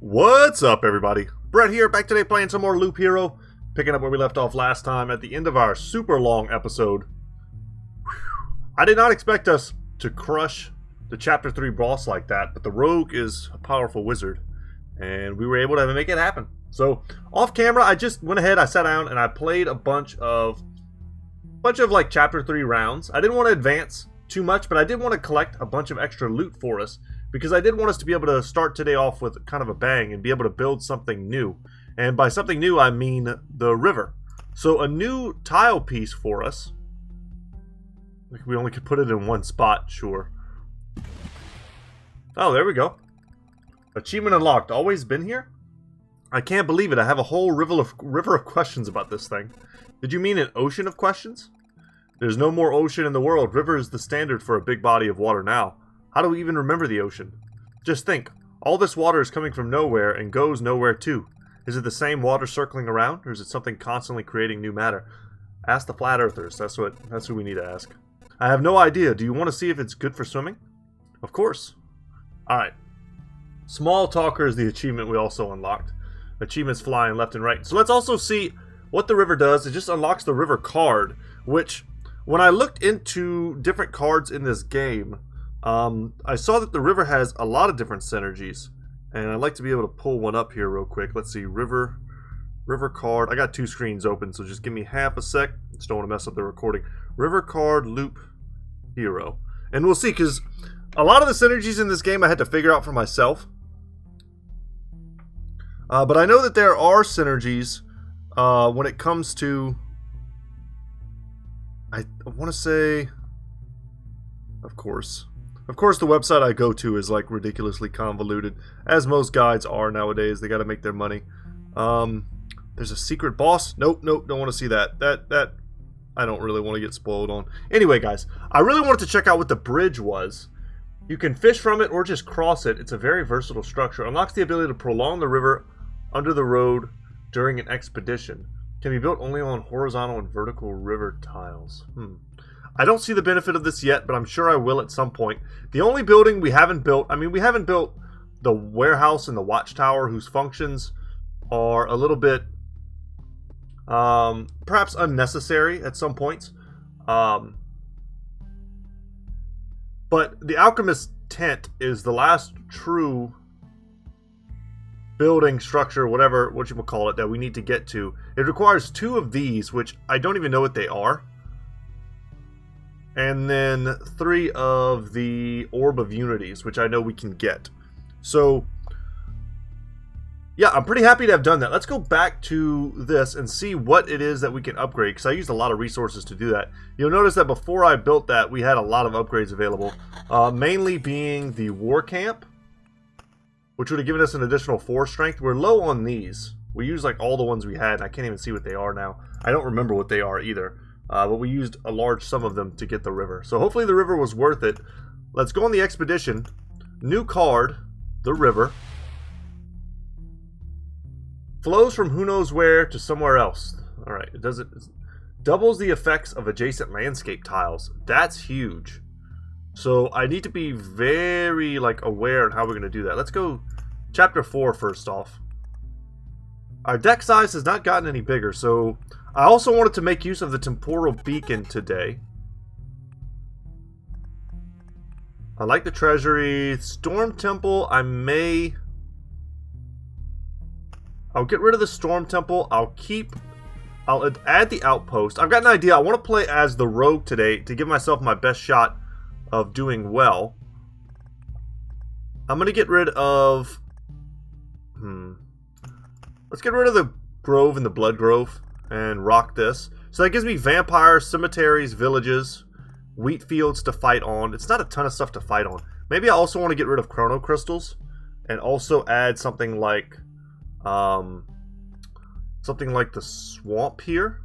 What's up, everybody? Brett here, back today playing some more Loop Hero, picking up where we left off last time at the end of our super long episode. I did not expect us to crush the Chapter 3 boss like that, but the Rogue is a powerful wizard, and we were able to make it happen. So, off camera, I just went ahead, I sat down, and I played a bunch of like Chapter 3 rounds. I didn't want to advance too much, but I did want to collect a bunch of extra loot for us, because I did want us to be able to start today off with kind of a bang and be able to build something new. And by something new, I mean the river. So a new tile piece for us. Like we only could put it in one spot, sure. Oh, there we go. Achievement unlocked. Always been here? I can't believe it. I have a whole river of questions about this thing. Did you mean an ocean of questions? There's no more ocean in the world. River is the standard for a big body of water now. How do we even remember the ocean? Just think, all this water is coming from nowhere and goes nowhere too. Is it the same water circling around, or is it something constantly creating new matter? Ask the flat earthers, that's who we need to ask. I have no idea. Do you want to see if it's good for swimming? Of course. Alright. Small Talker is the achievement we also unlocked. Achievements flying left and right. So let's also see what the river does. It just unlocks the river card, which, when I looked into different cards in this game, I saw that the river has a lot of different synergies, and I'd like to be able to pull one up here real quick. Let's see, river card. I got two screens open, so just give me half a sec. Just don't want to mess up the recording. River card, Loop Hero, and we'll see, because a lot of the synergies in this game I had to figure out for myself. But I know that there are synergies when it comes to, I want to say, of course, the website I go to is like ridiculously convoluted, as most guides are nowadays. They got to make their money. There's a secret boss. Nope, don't want to see that. That I don't really want to get spoiled on. Anyway, guys, I really wanted to check out what the bridge was. You can fish from it or just cross it. It's a very versatile structure. Unlocks the ability to prolong the river under the road during an expedition. Can be built only on horizontal and vertical river tiles. I don't see the benefit of this yet, but I'm sure I will at some point. The only building we haven't built, we haven't built the warehouse and the watchtower, whose functions are a little bit, perhaps unnecessary at some points. But the alchemist tent is the last true building structure, what you will call it, that we need to get to. It requires 2 of these, which I don't even know what they are. And then 3 of the Orb of Unities, which I know we can get. So, yeah, I'm pretty happy to have done that. Let's go back to this and see what it is that we can upgrade, because I used a lot of resources to do that. You'll notice that before I built that, we had a lot of upgrades available, mainly being the War Camp, which would have given us an additional 4 strength. We're low on these. We used like all the ones we had, and I can't even see what they are now. I don't remember what they are either. But we used a large sum of them to get the river. So hopefully the river was worth it. Let's go on the expedition. New card, the river. Flows from who knows where to somewhere else. Alright, it doubles the effects of adjacent landscape tiles. That's huge. So I need to be very aware of how we're going to do that. Let's go Chapter 4 first off. Our deck size has not gotten any bigger, so I also wanted to make use of the Temporal Beacon today. I like the treasury. Storm Temple, I'll get rid of the Storm Temple. I'll add the Outpost. I've got an idea. I want to play as the Rogue today to give myself my best shot of doing well. I'm going to get rid of... Let's get rid of the Grove and the Blood Grove and rock this. So that gives me vampires, cemeteries, villages, wheat fields to fight on. It's not a ton of stuff to fight on. Maybe I also want to get rid of chrono crystals and also add something like the swamp here.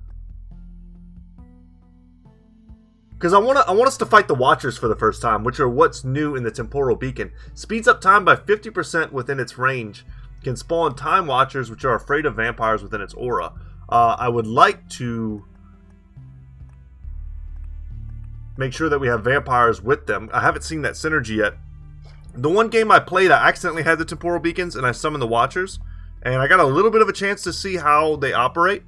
Because I want us to fight the Watchers for the first time, which are what's new in the Temporal Beacon. Speeds up time by 50% within its range. Can spawn Time Watchers, which are afraid of vampires within its aura. I would like to make sure that we have vampires with them. I haven't seen that synergy yet. The one game I played, I accidentally had the Temporal Beacons, and I summoned the Watchers. And I got a little bit of a chance to see how they operate.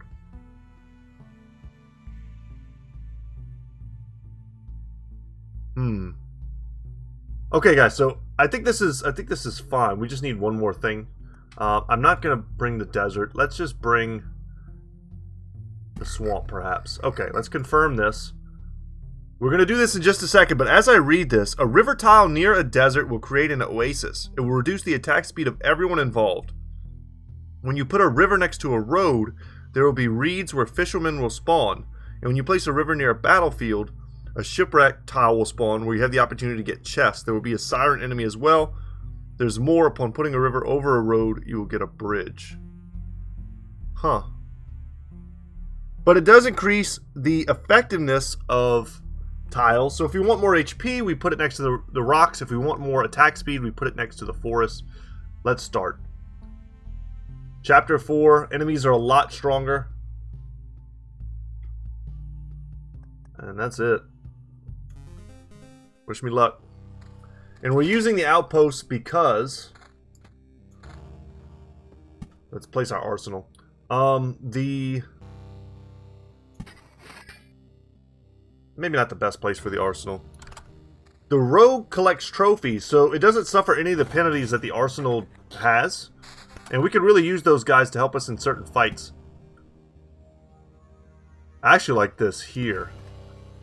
Okay, guys, so I think this is fine. We just need one more thing. I'm not gonna bring the desert. Let's just bring the swamp, perhaps. Okay, let's confirm this. We're gonna do this in just a second, but as I read this, a river tile near a desert will create an oasis. It will reduce the attack speed of everyone involved. When you put a river next to a road, there will be reeds where fishermen will spawn. And when you place a river near a battlefield, a shipwreck tile will spawn where you have the opportunity to get chests. There will be a siren enemy as well. There's more. Upon putting a river over a road, you will get a bridge. Huh. But it does increase the effectiveness of tiles. So if we want more HP, we put it next to the rocks. If we want more attack speed, we put it next to the forest. Let's start. Chapter 4. Enemies are a lot stronger. And that's it. Wish me luck. And we're using the outposts because... Let's place our arsenal. Maybe not the best place for the arsenal. The rogue collects trophies, so it doesn't suffer any of the penalties that the arsenal has. And we could really use those guys to help us in certain fights. I actually like this here.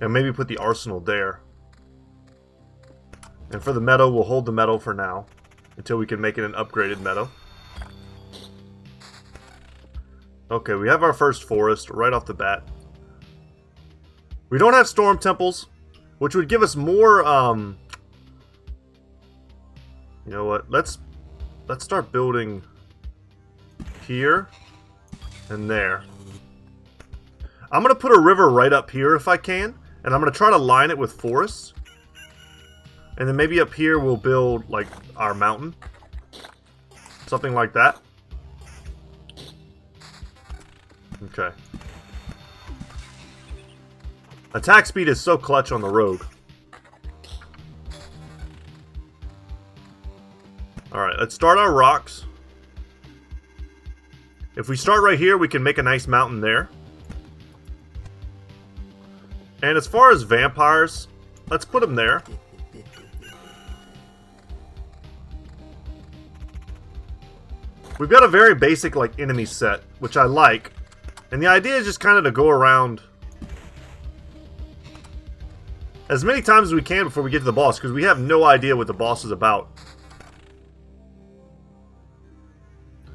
And maybe put the arsenal there. And for the meadow, we'll hold the meadow for now. Until we can make it an upgraded meadow. Okay, we have our first forest right off the bat. We don't have storm temples, which would give us more, you know what, let's start building here and there. I'm going to put a river right up here if I can, and I'm going to try to line it with forests. And then maybe up here we'll build, like, our mountain. Something like that. Okay. Attack speed is so clutch on the rogue. Alright, let's start our rocks. If we start right here, we can make a nice mountain there. And as far as vampires, let's put them there. We've got a very basic, like, enemy set, which I like. And the idea is just kind of to go around as many times as we can before we get to the boss, because we have no idea what the boss is about.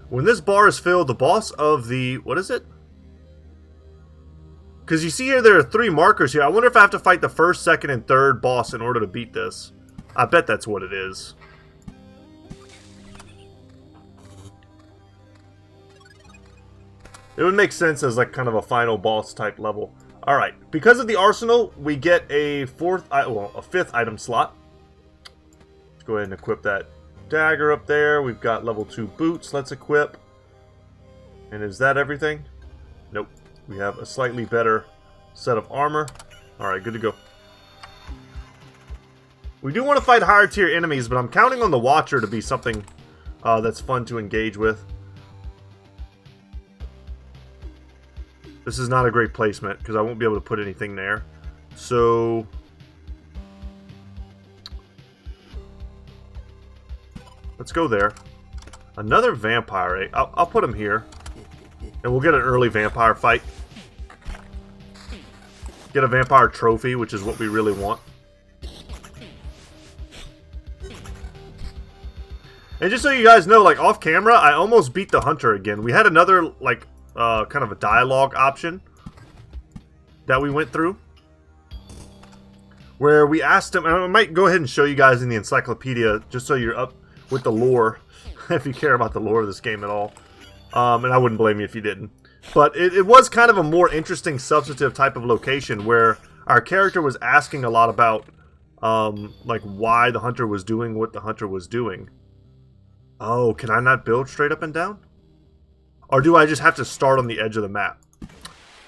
When this bar is filled, the boss of the... what is it? Because you see here there are 3 markers here. I wonder if I have to fight the first, second, and third boss in order to beat this. I bet that's what it is. It would make sense as like kind of a final boss type level. Alright, because of the arsenal, we get a 5th item slot. Let's go ahead and equip that dagger up there. We've got level 2 boots, let's equip. And is that everything? Nope. We have a slightly better set of armor. Alright, good to go. We do want to fight higher tier enemies, but I'm counting on the Watcher to be something that's fun to engage with. This is not a great placement, because I won't be able to put anything there. So... let's go there. Another vampire. I'll put him here. And we'll get an early vampire fight. Get a vampire trophy, which is what we really want. And just so you guys know, like, off camera, I almost beat the hunter again. We had another, like... kind of a dialogue option that we went through where we asked him, and I might go ahead and show you guys in the encyclopedia just so you're up with the lore if you care about the lore of this game at all, and I wouldn't blame you if you didn't, but it was kind of a more interesting substantive type of location where our character was asking a lot about like why the hunter was doing what the hunter was doing. Oh, can I not build straight up and down? Or do I just have to start on the edge of the map?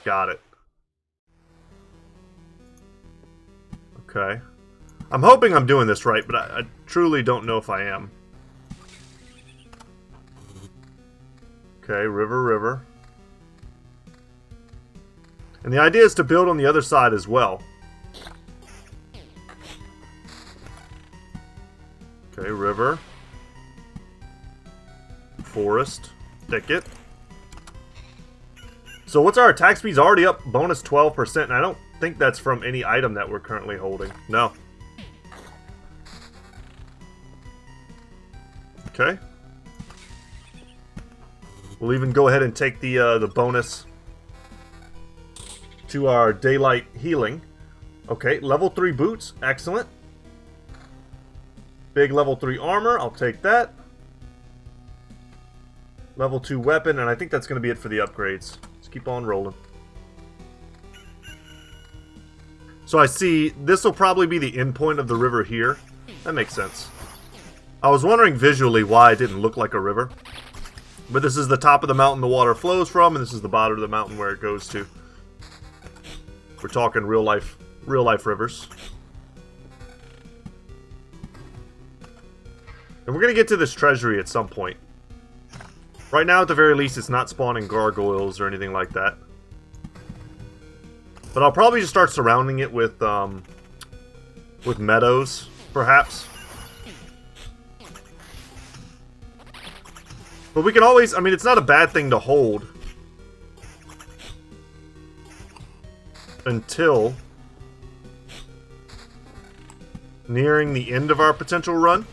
Got it. Okay. I'm hoping I'm doing this right, but I truly don't know if I am. Okay, river. And the idea is to build on the other side as well. Okay, river. Forest. Thicket. So what's our attack speed's already up bonus 12%, and I don't think that's from any item that we're currently holding. No. Okay. We'll even go ahead and take the bonus to our daylight healing. Okay, level 3 boots. Excellent. Big level 3 armor. I'll take that. Level 2 weapon, and I think that's going to be it for the upgrades. Let's keep on rolling. So I see this will probably be the end point of the river here. That makes sense. I was wondering visually why it didn't look like a river. But this is the top of the mountain the water flows from, and this is the bottom of the mountain where it goes to. We're talking real life rivers. And we're going to get to this treasury at some point. Right now, at the very least, it's not spawning gargoyles or anything like that. But I'll probably just start surrounding it with meadows, perhaps. But we can always, I mean, it's not a bad thing to hold. Until nearing the end of our potential run.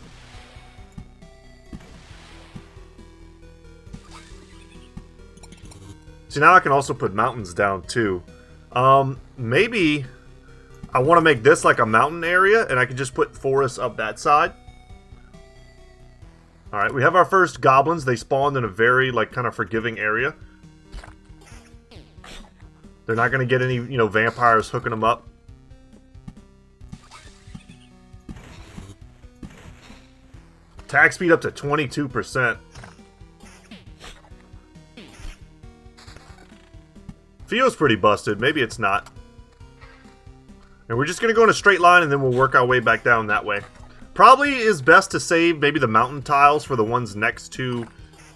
See, now I can also put mountains down too. Maybe I want to make this like a mountain area, and I can just put forests up that side. Alright, we have our first goblins. They spawned in a very, like, kind of forgiving area. They're not going to get any, you know, vampires hooking them up. Attack speed up to 22%. Feels pretty busted. Maybe it's not. And we're just going to go in a straight line, and then we'll work our way back down that way. Probably is best to save maybe the mountain tiles for the ones next to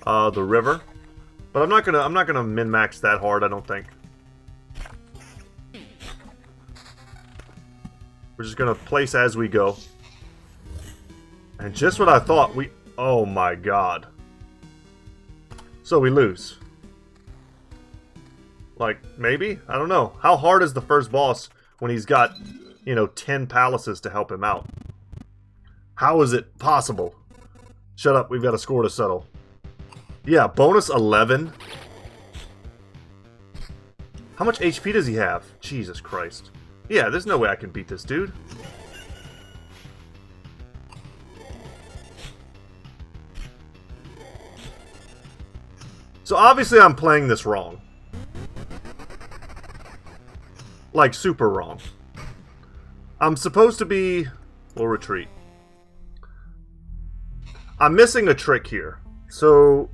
the river. But I'm not gonna min-max that hard, I don't think. We're just gonna place as we go. And just what I thought, oh my god. So we lose. Like, maybe? I don't know. How hard is the first boss when he's got, you know, 10 palaces to help him out? How is it possible? Shut up, we've got a score to settle. Yeah, bonus 11. How much HP does he have? Jesus Christ. Yeah, there's no way I can beat this dude. So obviously I'm playing this wrong. Like, super wrong. I'm supposed to be... We'll retreat. I'm missing a trick here. So...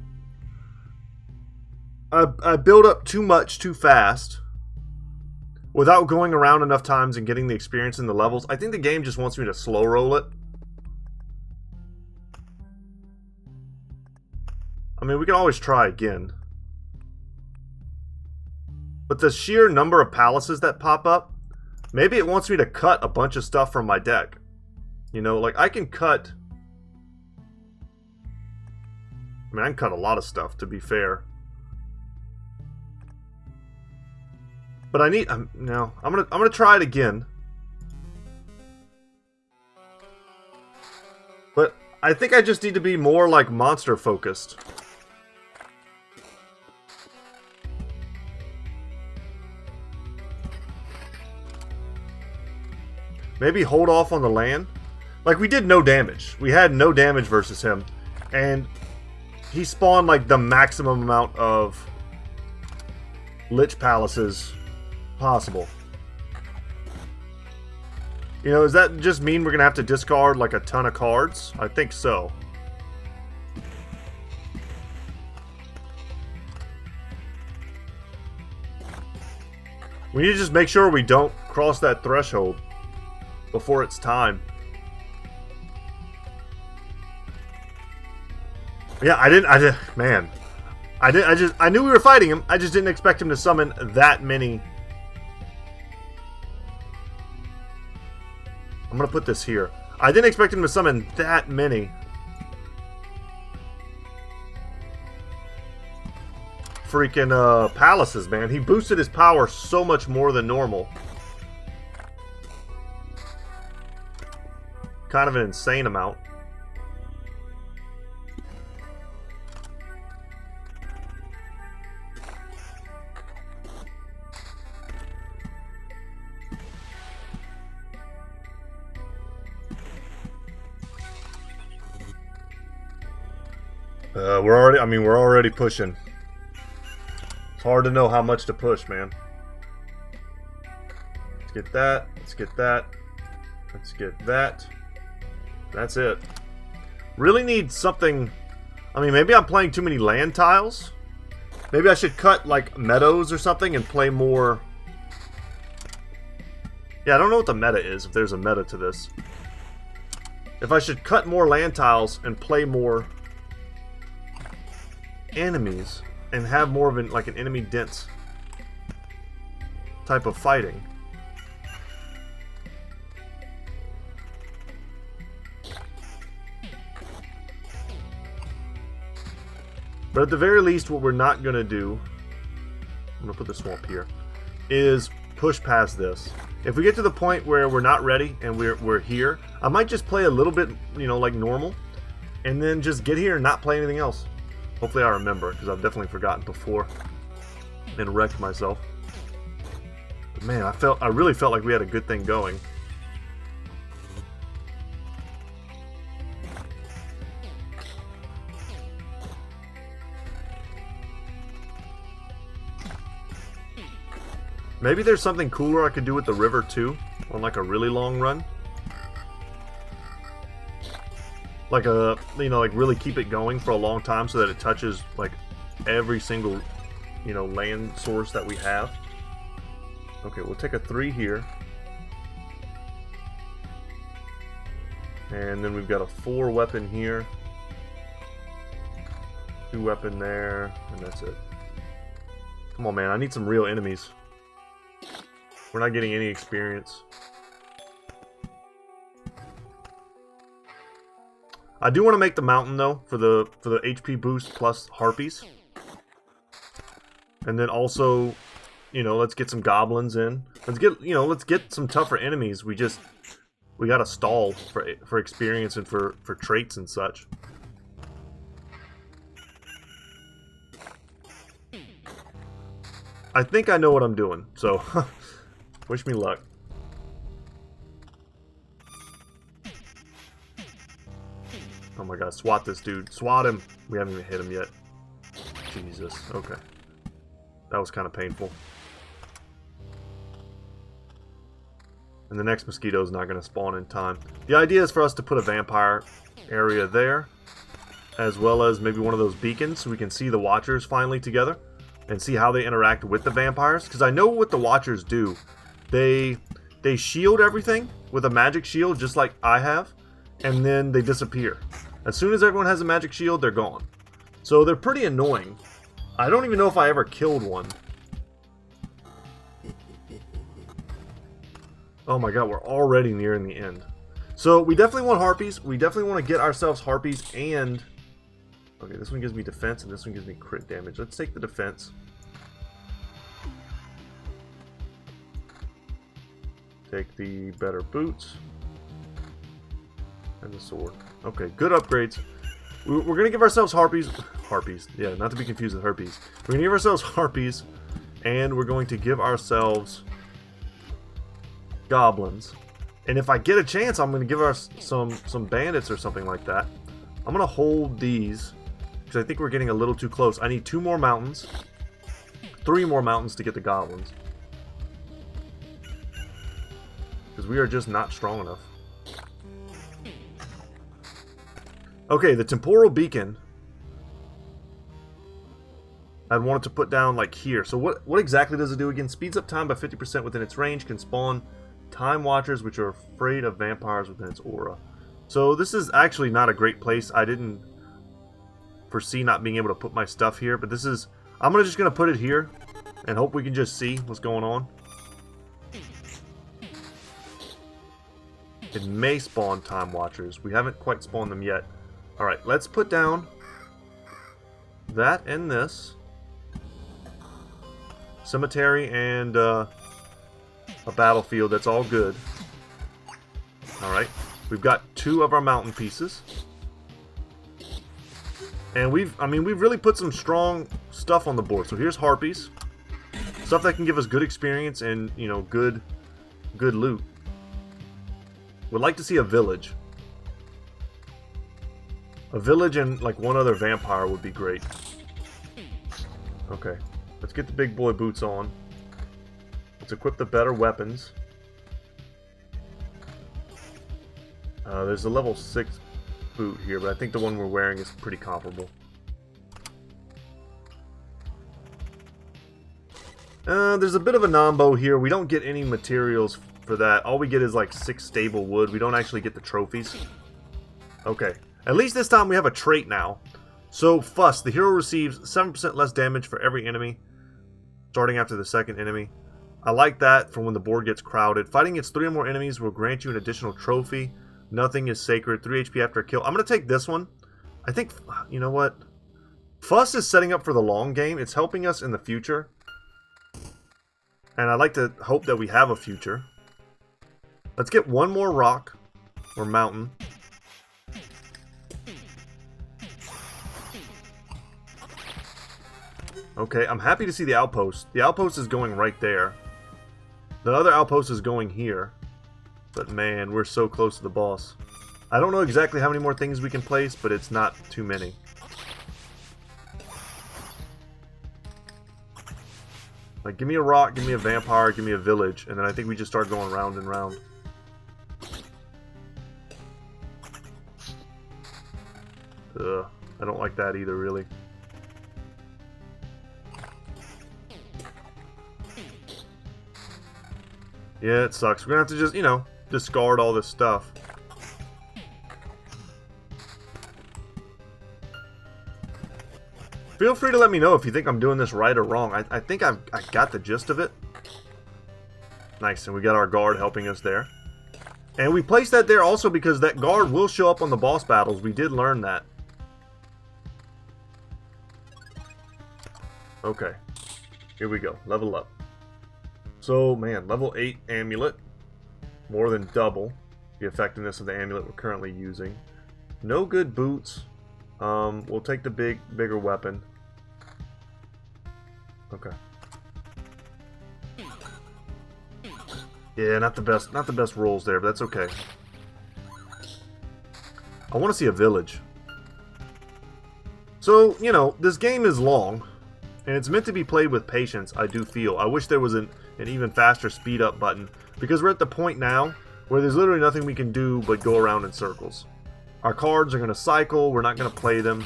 I build up too much too fast without going around enough times and getting the experience in the levels. I think the game just wants me to slow roll it. I mean, we can always try again. But the sheer number of palaces that pop up, maybe it wants me to cut a bunch of stuff from my deck. You know, like I can cut... I mean, I can cut a lot of stuff, to be fair. But I need... no, I'm gonna try it again. But I think I just need to be more, like, monster-focused. Maybe hold off on the land. Like, we did no damage. We had no damage versus him. And he spawned, like, the maximum amount of Lich palaces possible. You know, does that just mean we're going to have to discard, like, a ton of cards? I think so. We need to just make sure we don't cross that threshold before it's time. Yeah, man. I knew we were fighting him. I just didn't expect him to summon that many. I'm gonna put this here. I didn't expect him to summon that many. Freaking palaces, man. He boosted his power so much more than normal. Kind of an insane amount. We're already pushing. It's hard to know how much to push, man. Let's get that. Let's get that. Let's get that. That's it. Really need something. I mean, maybe I'm playing too many land tiles. Maybe I should cut, like, meadows or something and play more. Yeah, I don't know what the meta is, if there's a meta to this. If I should cut more land tiles and play more enemies and have more of an enemy dense type of fighting. But at the very least, what we're not going to do, I'm going to put the swamp here, is push past this. If we get to the point where we're not ready and we're here, I might just play a little bit, you know, like normal, and then just get here and not play anything else. Hopefully I remember, because I've definitely forgotten before and wrecked myself. But man, I really felt like we had a good thing going. Maybe there's something cooler I could do with the river too, on like a really long run. Like like really keep it going for a long time so that it touches like every single, land source that we have. Okay, we'll take a 3 here. And then we've got a 4 weapon here. 2 weapon there, and that's it. Come on, man, I need some real enemies. We're not getting any experience. I do want to make the mountain though for the HP boost plus harpies. And then also, let's get some goblins in. Let's get some tougher enemies. We gotta stall for experience and for traits and such. I think I know what I'm doing, so wish me luck. Oh my god, swat this dude. Swat him. We haven't even hit him yet. Jesus. Okay. That was kind of painful. And the next mosquito is not going to spawn in time. The idea is for us to put a vampire area there, as well as maybe one of those beacons so we can see the watchers finally together and see how they interact with the vampires. Because I know what the watchers do. They shield everything with a magic shield just like I have, and then they disappear. As soon as everyone has a magic shield, they're gone. So they're pretty annoying. I don't even know if I ever killed one. Oh my god, we're already nearing the end. So we definitely want harpies. We definitely want to get ourselves harpies and... Okay, this one gives me defense and this one gives me crit damage. Let's take the defense. Take the better boots. And the sword. Okay, good upgrades. We're going to give ourselves harpies. Harpies. Yeah, not to be confused with herpes. We're going to give ourselves harpies. And we're going to give ourselves goblins. And if I get a chance, I'm going to give us some bandits or something like that. I'm going to hold these. Because I think we're getting a little too close. I need 2 more mountains. 3 more mountains to get the goblins. Because we are just not strong enough. Okay, the Temporal Beacon I wanted to put down like here. So what exactly does it do again? Speeds up time by 50% within its range. Can spawn time watchers which are afraid of vampires within its aura. So this is actually not a great place. I didn't foresee not being able to put my stuff here, but this is... I'm just going to put it here and hope we can just see what's going on. It may spawn Time Watchers. We haven't quite spawned them yet. Alright, let's put down that and this. Cemetery and a battlefield. That's all good. Alright, we've got 2 of our mountain pieces. And we've really put some strong stuff on the board. So here's harpies. Stuff that can give us good experience and, you know, good loot. Would like to see a village. A village and, like, one other vampire would be great. Okay. Let's get the big boy boots on. Let's equip the better weapons. There's a level 6 boot here, but I think the one we're wearing is pretty comparable. There's a bit of a nombo here. We don't get any materials for that. All we get is like 6 stable wood. We don't actually get the trophies. Okay. At least this time we have a trait now. So, Fuss. The hero receives 7% less damage for every enemy, starting after the second enemy. I like that for when the board gets crowded. Fighting against 3 or more enemies will grant you an additional trophy. Nothing is sacred. 3 HP after a kill. I'm going to take this one. I think, you know what? Fuss is setting up for the long game. It's helping us in the future. And I like to hope that we have a future. Let's get one more rock or mountain. Okay, I'm happy to see the outpost. The outpost is going right there. The other outpost is going here. But man, we're so close to the boss. I don't know exactly how many more things we can place, but it's not too many. Like, give me a rock, give me a vampire, give me a village, and then I think we just start going round and round. Ugh, I don't like that either, really. Yeah, it sucks. We're gonna have to just, you know, discard all this stuff. Feel free to let me know if you think I'm doing this right or wrong. I think I got the gist of it. Nice, and we got our guard helping us there. And we placed that there also because that guard will show up on the boss battles. We did learn that. Okay. Here we go. Level up. So, man, level 8 amulet. More than double the effectiveness of the amulet we're currently using. No good boots. We'll take the bigger weapon. Okay. Yeah, not the best rolls there, but that's okay. I want to see a village. So, you know, this game is long, and it's meant to be played with patience, I do feel. I wish there was an even faster speed up button, because we're at the point now where there's literally nothing we can do but go around in circles. Our cards are going to cycle, we're not going to play them.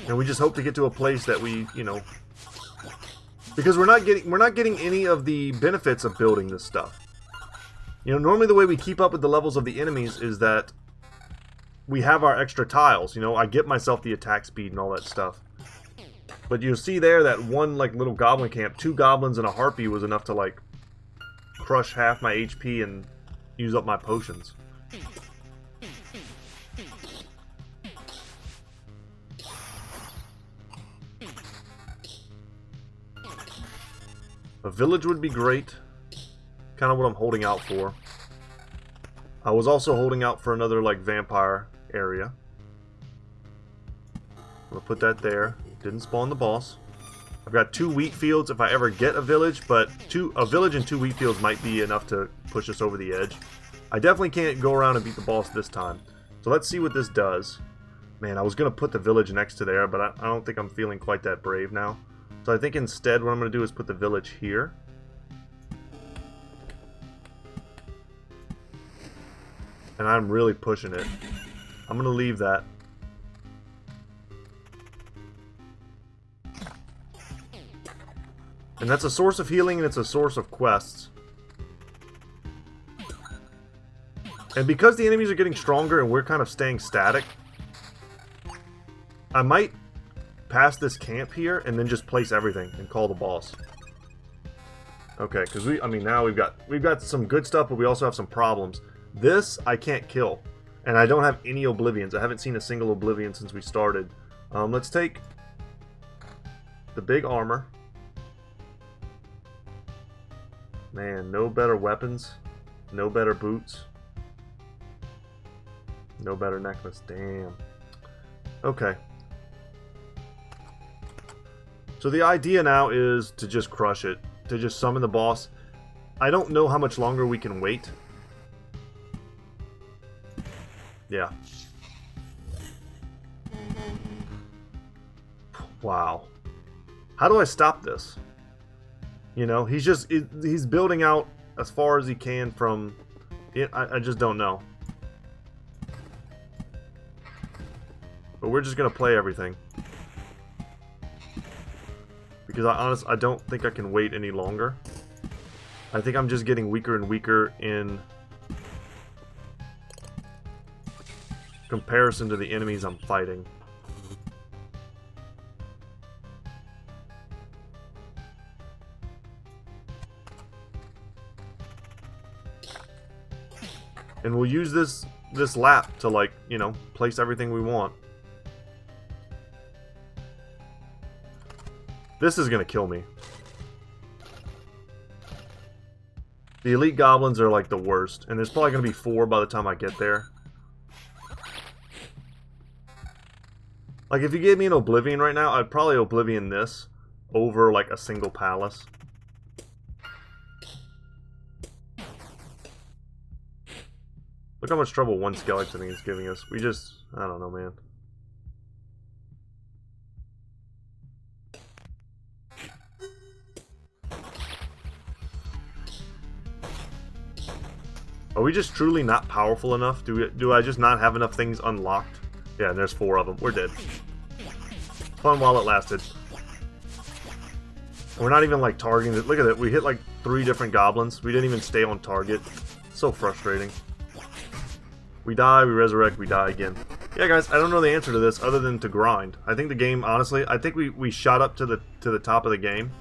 And we just hope to get to a place that we, you know, because we're not getting any of the benefits of building this stuff. You know, normally the way we keep up with the levels of the enemies is that we have our extra tiles. You know, I get myself the attack speed and all that stuff. But you'll see there that one, like, little goblin camp, 2 goblins and a harpy was enough to, like, crush half my HP and use up my potions. A village would be great. Kind of what I'm holding out for. I was also holding out for another, like, vampire area. I'm gonna put that there. Didn't spawn the boss. I've got 2 wheat fields if I ever get a village, but a village and 2 wheat fields might be enough to push us over the edge. I definitely can't go around and beat the boss this time. So let's see what this does. Man, I was going to put the village next to there, but I don't think I'm feeling quite that brave now. So I think instead what I'm going to do is put the village here. And I'm really pushing it. I'm going to leave that. And that's a source of healing and it's a source of quests. And because the enemies are getting stronger and we're kind of staying static, I might pass this camp here and then just place everything and call the boss. Okay, because I mean, now we've got some good stuff, but we also have some problems. This I can't kill, and I don't have any Oblivions. I haven't seen a single Oblivion since we started. Let's take the big armor. Man, no better weapons, no better boots, no better necklace. Damn. Okay. So the idea now is to just crush it, to just summon the boss. I don't know how much longer we can wait. Yeah. Wow. How do I stop this? You know, he's building out as far as he can from it. I just don't know. But we're just gonna play everything. Because I don't think I can wait any longer. I think I'm just getting weaker and weaker in comparison to the enemies I'm fighting. And we'll use this lap to, like, you know, place everything we want. This is gonna kill me. The elite goblins are like the worst, and there's probably gonna be 4 by the time I get there. Like, if you gave me an Oblivion right now, I'd probably Oblivion this over like a single palace. Look how much trouble one skeleton is giving us. I don't know, man. Are we just truly not powerful enough? Do I just not have enough things unlocked? Yeah, and there's 4 of them. We're dead. Fun while it lasted. And we're not even, like, targeting it. Look at it. We hit, like, 3 different goblins. We didn't even stay on target. So frustrating. We die, we resurrect, we die again. Yeah, guys, I don't know the answer to this other than to grind. I think the game, honestly, I think we shot up to the top of the game.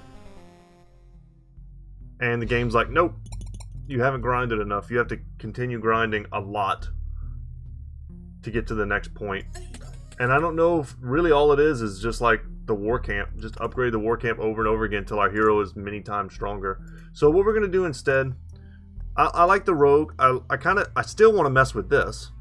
And the game's like, nope. You haven't grinded enough. You have to continue grinding a lot to get to the next point. And I don't know if really all it is just like the war camp. Just upgrade the war camp over and over again until our hero is many times stronger. So what we're going to do instead, I like the rogue. I still want to mess with this.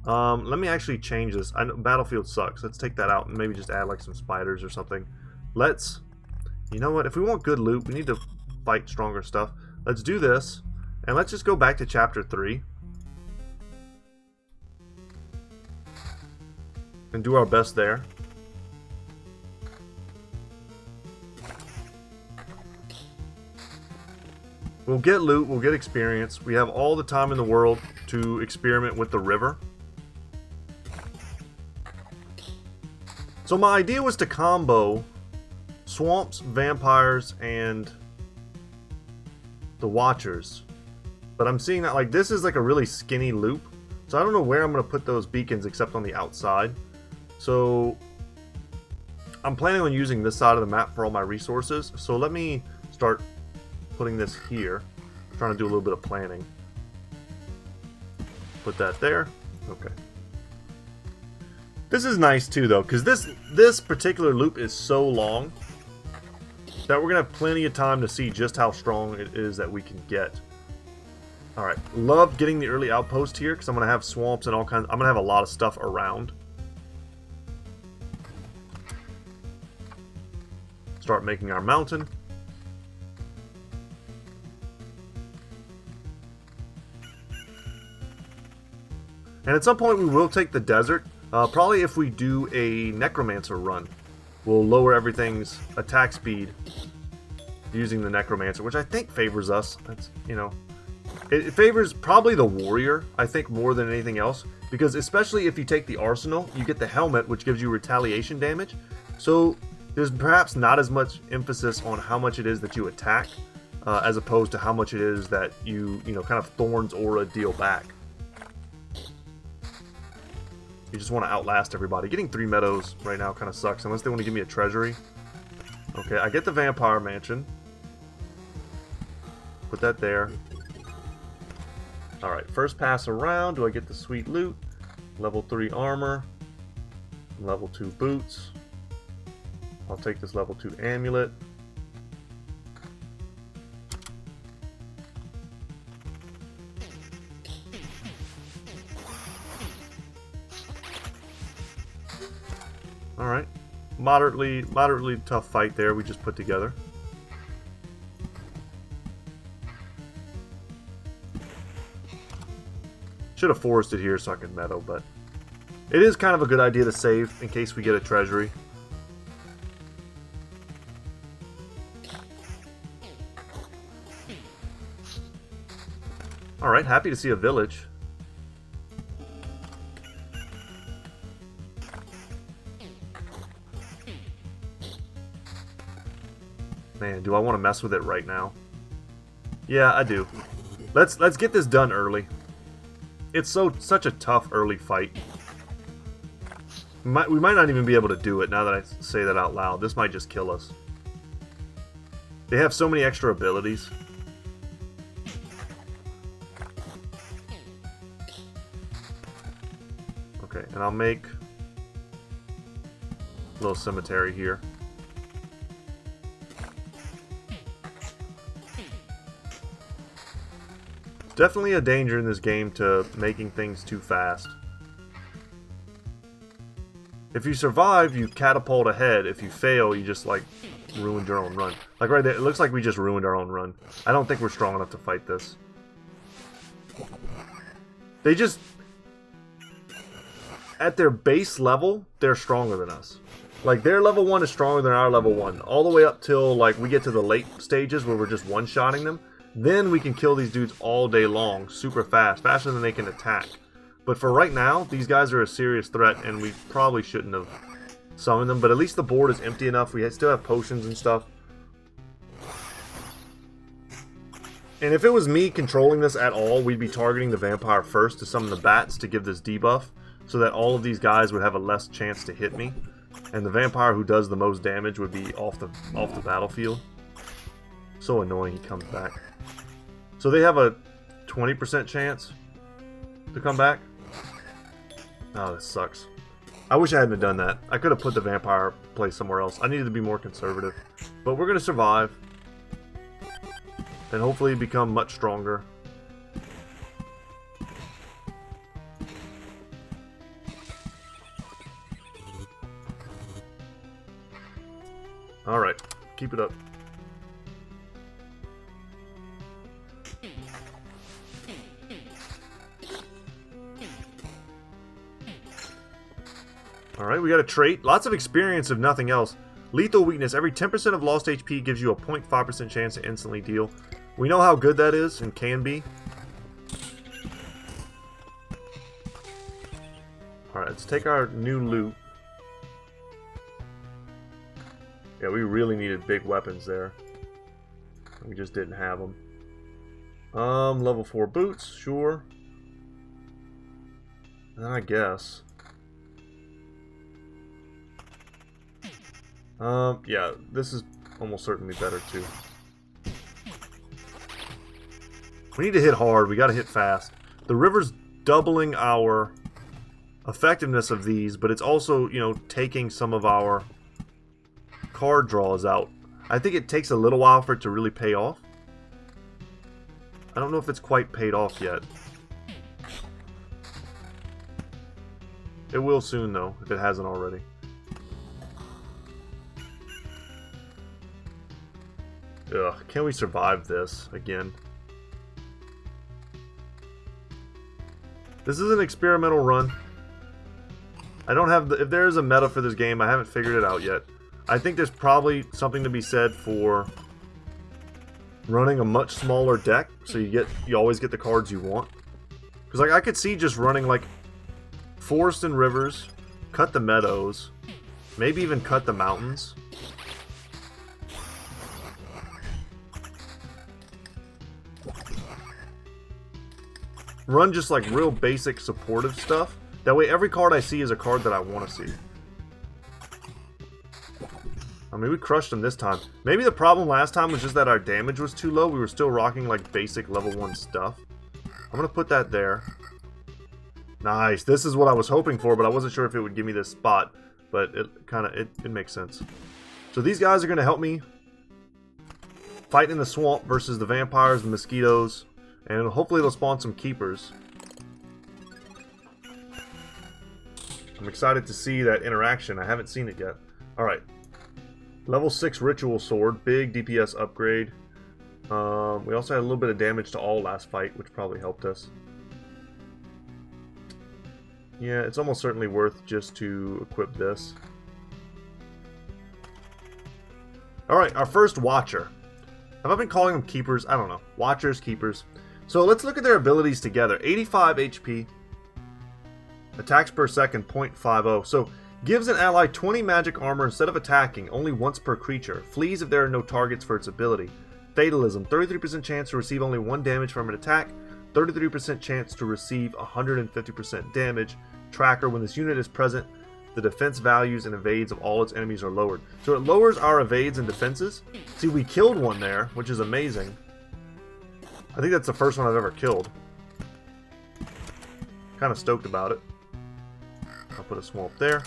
Let me actually change this. I know Battlefield sucks. Let's take that out and maybe just add like some spiders or something. You know what? If we want good loot, we need to fight stronger stuff. Let's do this. And let's just go back to chapter 3. And do our best there. We'll get loot, we'll get experience. We have all the time in the world to experiment with the river. So my idea was to combo swamps, vampires, and the Watchers. But I'm seeing that, like, this is like a really skinny loop. So I don't know where I'm going to put those beacons except on the outside. So I'm planning on using this side of the map for all my resources. So let me start putting this here. I'm trying to do a little bit of planning. Put that there. Okay. This is nice too, though, because this particular loop is so long that we're going to have plenty of time to see just how strong it is that we can get. Alright, love getting the early outpost here, because I'm going to have swamps and all kinds. I'm going to have a lot of stuff around. Start making our mountain. And at some point we will take the desert. Probably if we do a Necromancer run. We'll lower everything's attack speed using the Necromancer, which I think favors us. That's, you know... It favors probably the warrior, I think, more than anything else. Because especially if you take the arsenal, you get the helmet, which gives you retaliation damage. So there's perhaps not as much emphasis on how much it is that you attack, as opposed to how much it is that you know, kind of Thorn's aura deal back. You just want to outlast everybody. Getting 3 meadows right now kind of sucks, unless they want to give me a treasury. Okay, I get the vampire mansion. Put that there. Alright, first pass around. Do I get the sweet loot? Level 3 armor. Level 2 boots. I'll take this level 2 amulet. Alright. Moderately tough fight there we just put together. Should have forested here so I could meadow, but it is kind of a good idea to save in case we get a treasury. Alright, happy to see a village. Man, do I want to mess with it right now? Yeah, I do. Let's get this done early. It's such a tough early fight. We might not even be able to do it now that I say that out loud. This might just kill us. They have so many extra abilities. Okay, and I'll make a little cemetery here. Definitely a danger in this game to making things too fast. If you survive, you catapult ahead. If you fail, you just, like, ruined your own run. Like, right there, it looks like we just ruined our own run. I don't think we're strong enough to fight this. They just... At their base level, they're stronger than us. Like, their level 1 is stronger than our level 1. All the way up till, like, we get to the late stages where we're just one-shotting them. Then we can kill these dudes all day long, super fast, faster than they can attack. But for right now, these guys are a serious threat, and we probably shouldn't have summoned them. But at least the board is empty enough. We still have potions and stuff. And if it was me controlling this at all, we'd be targeting the vampire first to summon the bats to give this debuff, so that all of these guys would have a less chance to hit me. And the vampire who does the most damage would be off the battlefield. So annoying he comes back. So they have a 20% chance to come back. Oh, this sucks. I wish I hadn't done that. I could have put the vampire play somewhere else. I needed to be more conservative. But we're going to survive. And hopefully become much stronger. Alright, keep it up. Alright, we got a trait. Lots of experience if nothing else. Lethal weakness. Every 10% of lost HP gives you a 0.5% chance to instantly deal. We know how good that is and can be. Alright, let's take our new loot. Yeah, we really needed big weapons there. We just didn't have them. Level 4 boots, sure. I guess. Yeah, this is almost certainly better too. We need to hit hard, we gotta hit fast. The river's doubling our effectiveness of these, but it's also, you know, taking some of our card draws out. I think it takes a little while for it to really pay off. I don't know if it's quite paid off yet. It will soon though, if it hasn't already. Ugh, can we survive this again? This is an experimental run. I don't have if there is a meta for this game, I haven't figured it out yet. I think there's probably something to be said for running a much smaller deck, so you always get the cards you want. Because like I could see just running like forest and rivers, cut the meadows, maybe even cut the mountains. Run just like real basic supportive stuff. That way every card I see is a card that I want to see. I mean, we crushed them this time. Maybe the problem last time was just that our damage was too low. We were still rocking like basic level 1 stuff. I'm going to put that there. Nice. This is what I was hoping for, but I wasn't sure if it would give me this spot. But it makes sense. So these guys are going to help me fight in the swamp versus the vampires and mosquitoes. And hopefully they'll spawn some keepers. I'm excited to see that interaction. I haven't seen it yet. Alright. Level 6 Ritual Sword. Big DPS upgrade. We also had a little bit of damage to all last fight, which probably helped us. Yeah, it's almost certainly worth just to equip this. Alright, our first Watcher. Have I been calling them Keepers? I don't know. Watchers, Keepers. So let's look at their abilities together. 85 HP. Attacks per second, 0.50. So, gives an ally 20 magic armor instead of attacking, only once per creature. Flees if there are no targets for its ability. Fatalism, 33% chance to receive only 1 damage from an attack. 33% chance to receive 150% damage. Tracker, when this unit is present, the defense values and evades of all its enemies are lowered. So it lowers our evades and defenses. See, we killed one there, which is amazing. I think that's the first one I've ever killed. Kind of stoked about it. I'll put a swamp there.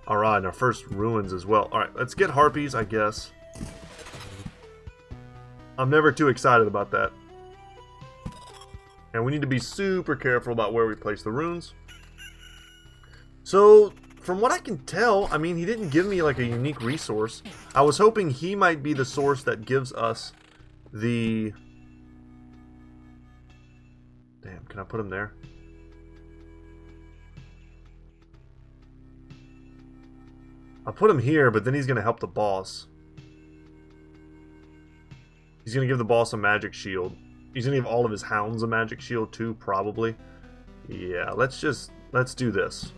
Alright, and our first ruins as well. Alright, let's get harpies, I guess. I'm never too excited about that. And we need to be super careful about where we place the runes. So, from what I can tell, I mean, he didn't give me like a unique resource. I was hoping he might be the source that gives us the... Damn, can I put him there? I'll put him here, but then he's going to help the boss. He's going to give the boss a magic shield. He's going to give all of his hounds a magic shield too, probably. Yeah, let's do this.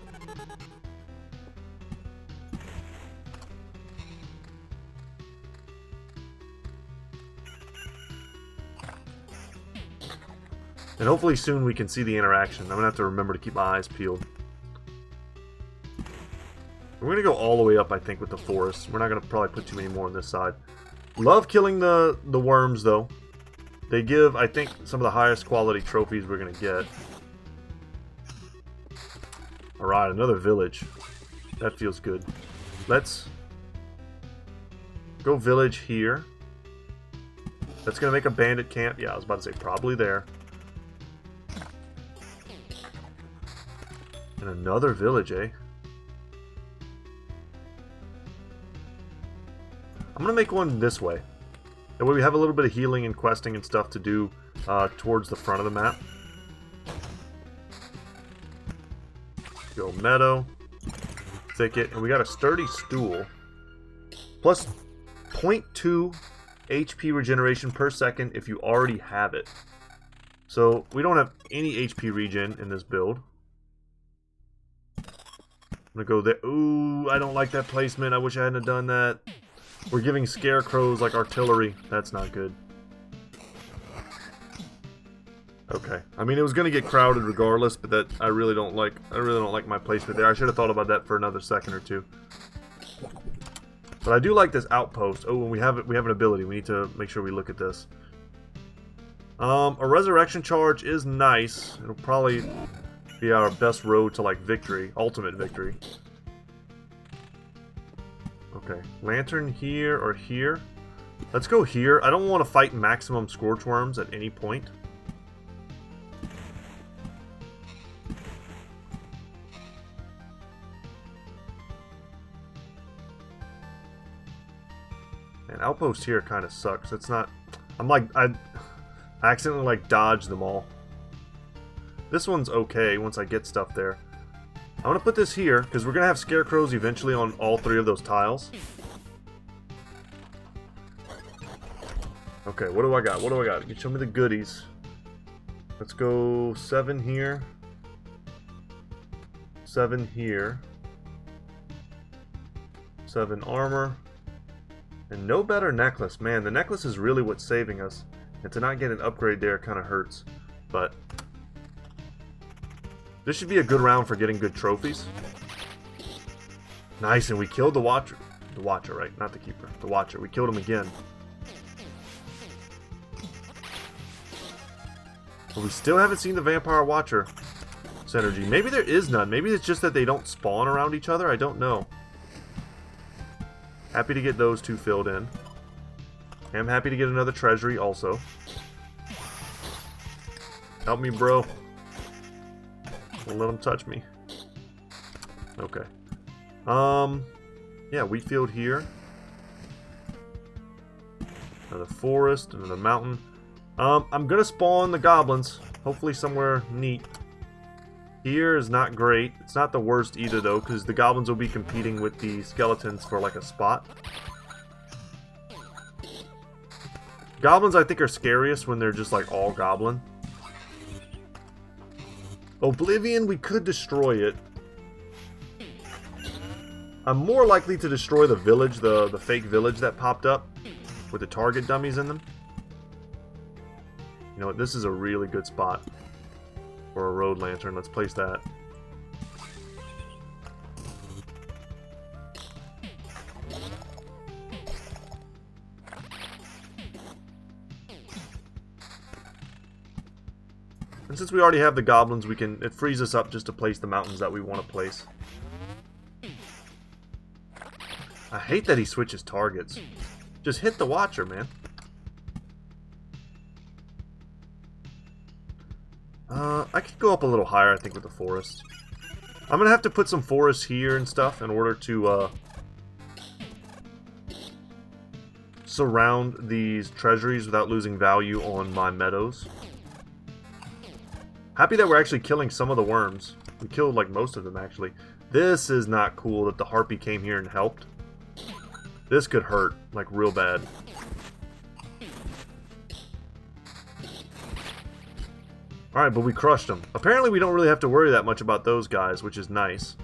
And hopefully soon we can see the interaction. I'm going to have to remember to keep my eyes peeled. We're going to go all the way up, I think, with the forest. We're not going to probably put too many more on this side. Love killing the worms, though. They give, I think, some of the highest quality trophies we're going to get. Alright, another village. That feels good. Let's go village here. That's going to make a bandit camp. Yeah, I was about to say probably there. And another village, eh? I'm going to make one this way. That way we have a little bit of healing and questing and stuff to do towards the front of the map. Go meadow. Thicket. And we got a sturdy stool. Plus 0.2 HP regeneration per second if you already have it. So we don't have any HP regen in this build. I'm going to go there. Ooh, I don't like that placement. I wish I hadn't done that. We're giving scarecrows like artillery. That's not good. Okay. I mean, it was going to get crowded regardless, but that I really don't like my placement there. I should have thought about that for another second or two. But I do like this outpost. Oh, and we have an ability. We need to make sure we look at this. A resurrection charge is nice. It'll probably be our best road to like victory, ultimate victory. Okay, lantern here or here. Let's go here. I don't want to fight maximum scorchworms at any point. And outpost here kind of sucks. It's not... I accidentally like dodged them all. This one's okay once I get stuff there. I'm going to put this here, because we're going to have scarecrows eventually on all 3 of those tiles. Okay, what do I got? What do I got? You show me the goodies. Let's go 7 here. 7 here. 7 armor. And no better necklace. Man, the necklace is really what's saving us. And to not get an upgrade there kind of hurts. But this should be a good round for getting good trophies. Nice, and we killed the Watcher. The Watcher, right? Not the Keeper. The Watcher. We killed him again. But we still haven't seen the Vampire Watcher synergy. Maybe there is none. Maybe it's just that they don't spawn around each other. I don't know. Happy to get those two filled in. I'm happy to get another treasury also. Help me, bro. Don't let them touch me. Okay. Yeah, wheat field here. Another forest, another mountain. I'm gonna spawn the goblins. Hopefully somewhere neat. Here is not great. It's not the worst either, though, because the goblins will be competing with the skeletons for, like, a spot. Goblins, I think, are scariest when they're just, like, all goblin. Oblivion, we could destroy it. I'm more likely to destroy the village, the fake village that popped up with the target dummies in them. You know what, this is a really good spot for a road lantern. Let's place that. And since we already have the goblins, it frees us up just to place the mountains that we want to place. I hate that he switches targets. Just hit the Watcher, man. I could go up a little higher, I think, with the forest. I'm gonna have to put some forests here and stuff in order to surround these treasuries without losing value on my meadows. Happy that we're actually killing some of the worms. We killed, like, most of them, actually. This is not cool that the Harpy came here and helped. This could hurt, like, real bad. Alright, but we crushed them. Apparently we don't really have to worry that much about those guys, which is nice.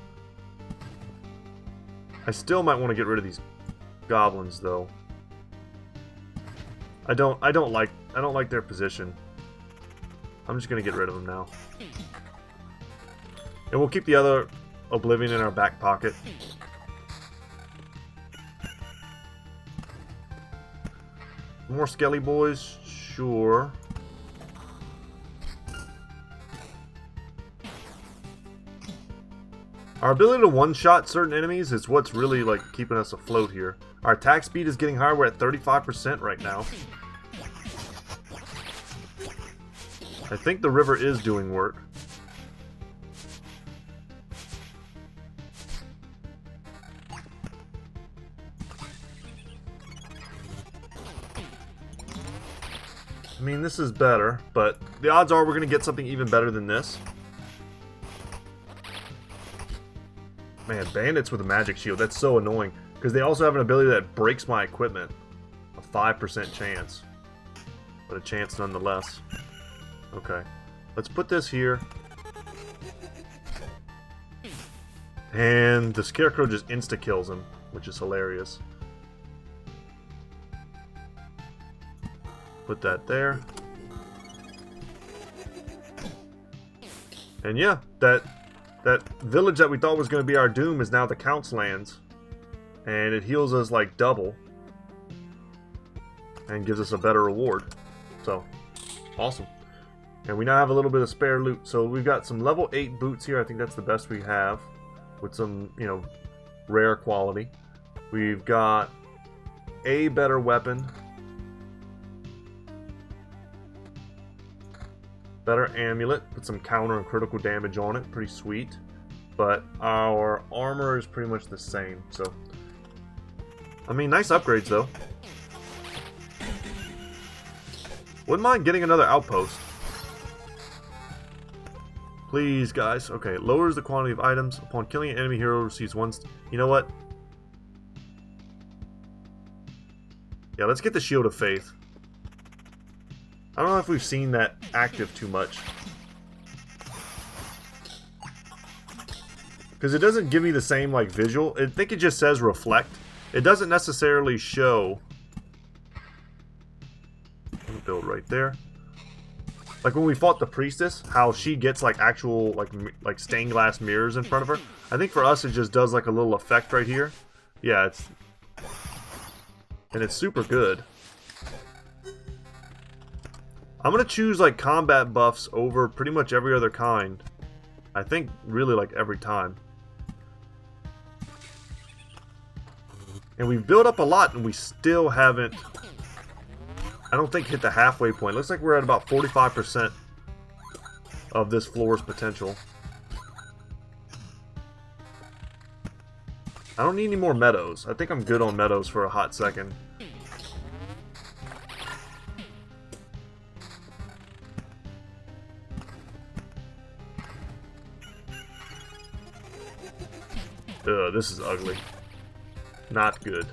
I still might want to get rid of these goblins, though. I don't like their position. I'm just gonna get rid of them now. And we'll keep the other Oblivion in our back pocket. More Skelly boys? Sure. Our ability to one-shot certain enemies is what's really, like, keeping us afloat here. Our attack speed is getting higher. We're at 35% right now. I think the river is doing work. I mean, this is better, but the odds are we're going to get something even better than this. Man, bandits with a magic shield, that's so annoying. Because they also have an ability that breaks my equipment. A 5% chance. But a chance nonetheless. Okay. Let's put this here. And the Scarecrow just insta-kills him, which is hilarious. Put that there. And yeah, that village that we thought was going to be our doom is now the Count's lands. And it heals us like double. And gives us a better reward. So, awesome. And we now have a little bit of spare loot. So we've got some level 8 boots here. I think that's the best we have. With some, you know, rare quality. We've got a better weapon. Better amulet, put some counter and critical damage on it, pretty sweet. But our armor is pretty much the same, so... I mean, nice upgrades, though. Wouldn't mind getting another outpost. Please, guys. Okay, lowers the quantity of items. Upon killing an enemy hero, receives one... You know what? Yeah, let's get the Shield of Faith. I don't know if we've seen that active too much. Because it doesn't give me the same, like, visual. I think it just says reflect. It doesn't necessarily show. Build right there. Like when we fought the priestess, how she gets like actual like stained glass mirrors in front of her. I think for us it just does like a little effect right here. Yeah, it's super good. I'm gonna choose like combat buffs over pretty much every other kind. I think really like every time. And we've built up a lot and we still haven't, I don't think, hit the halfway point. Looks like we're at about 45% of this floor's potential. I don't need any more meadows. I think I'm good on meadows for a hot second. Ugh, this is ugly. Not good.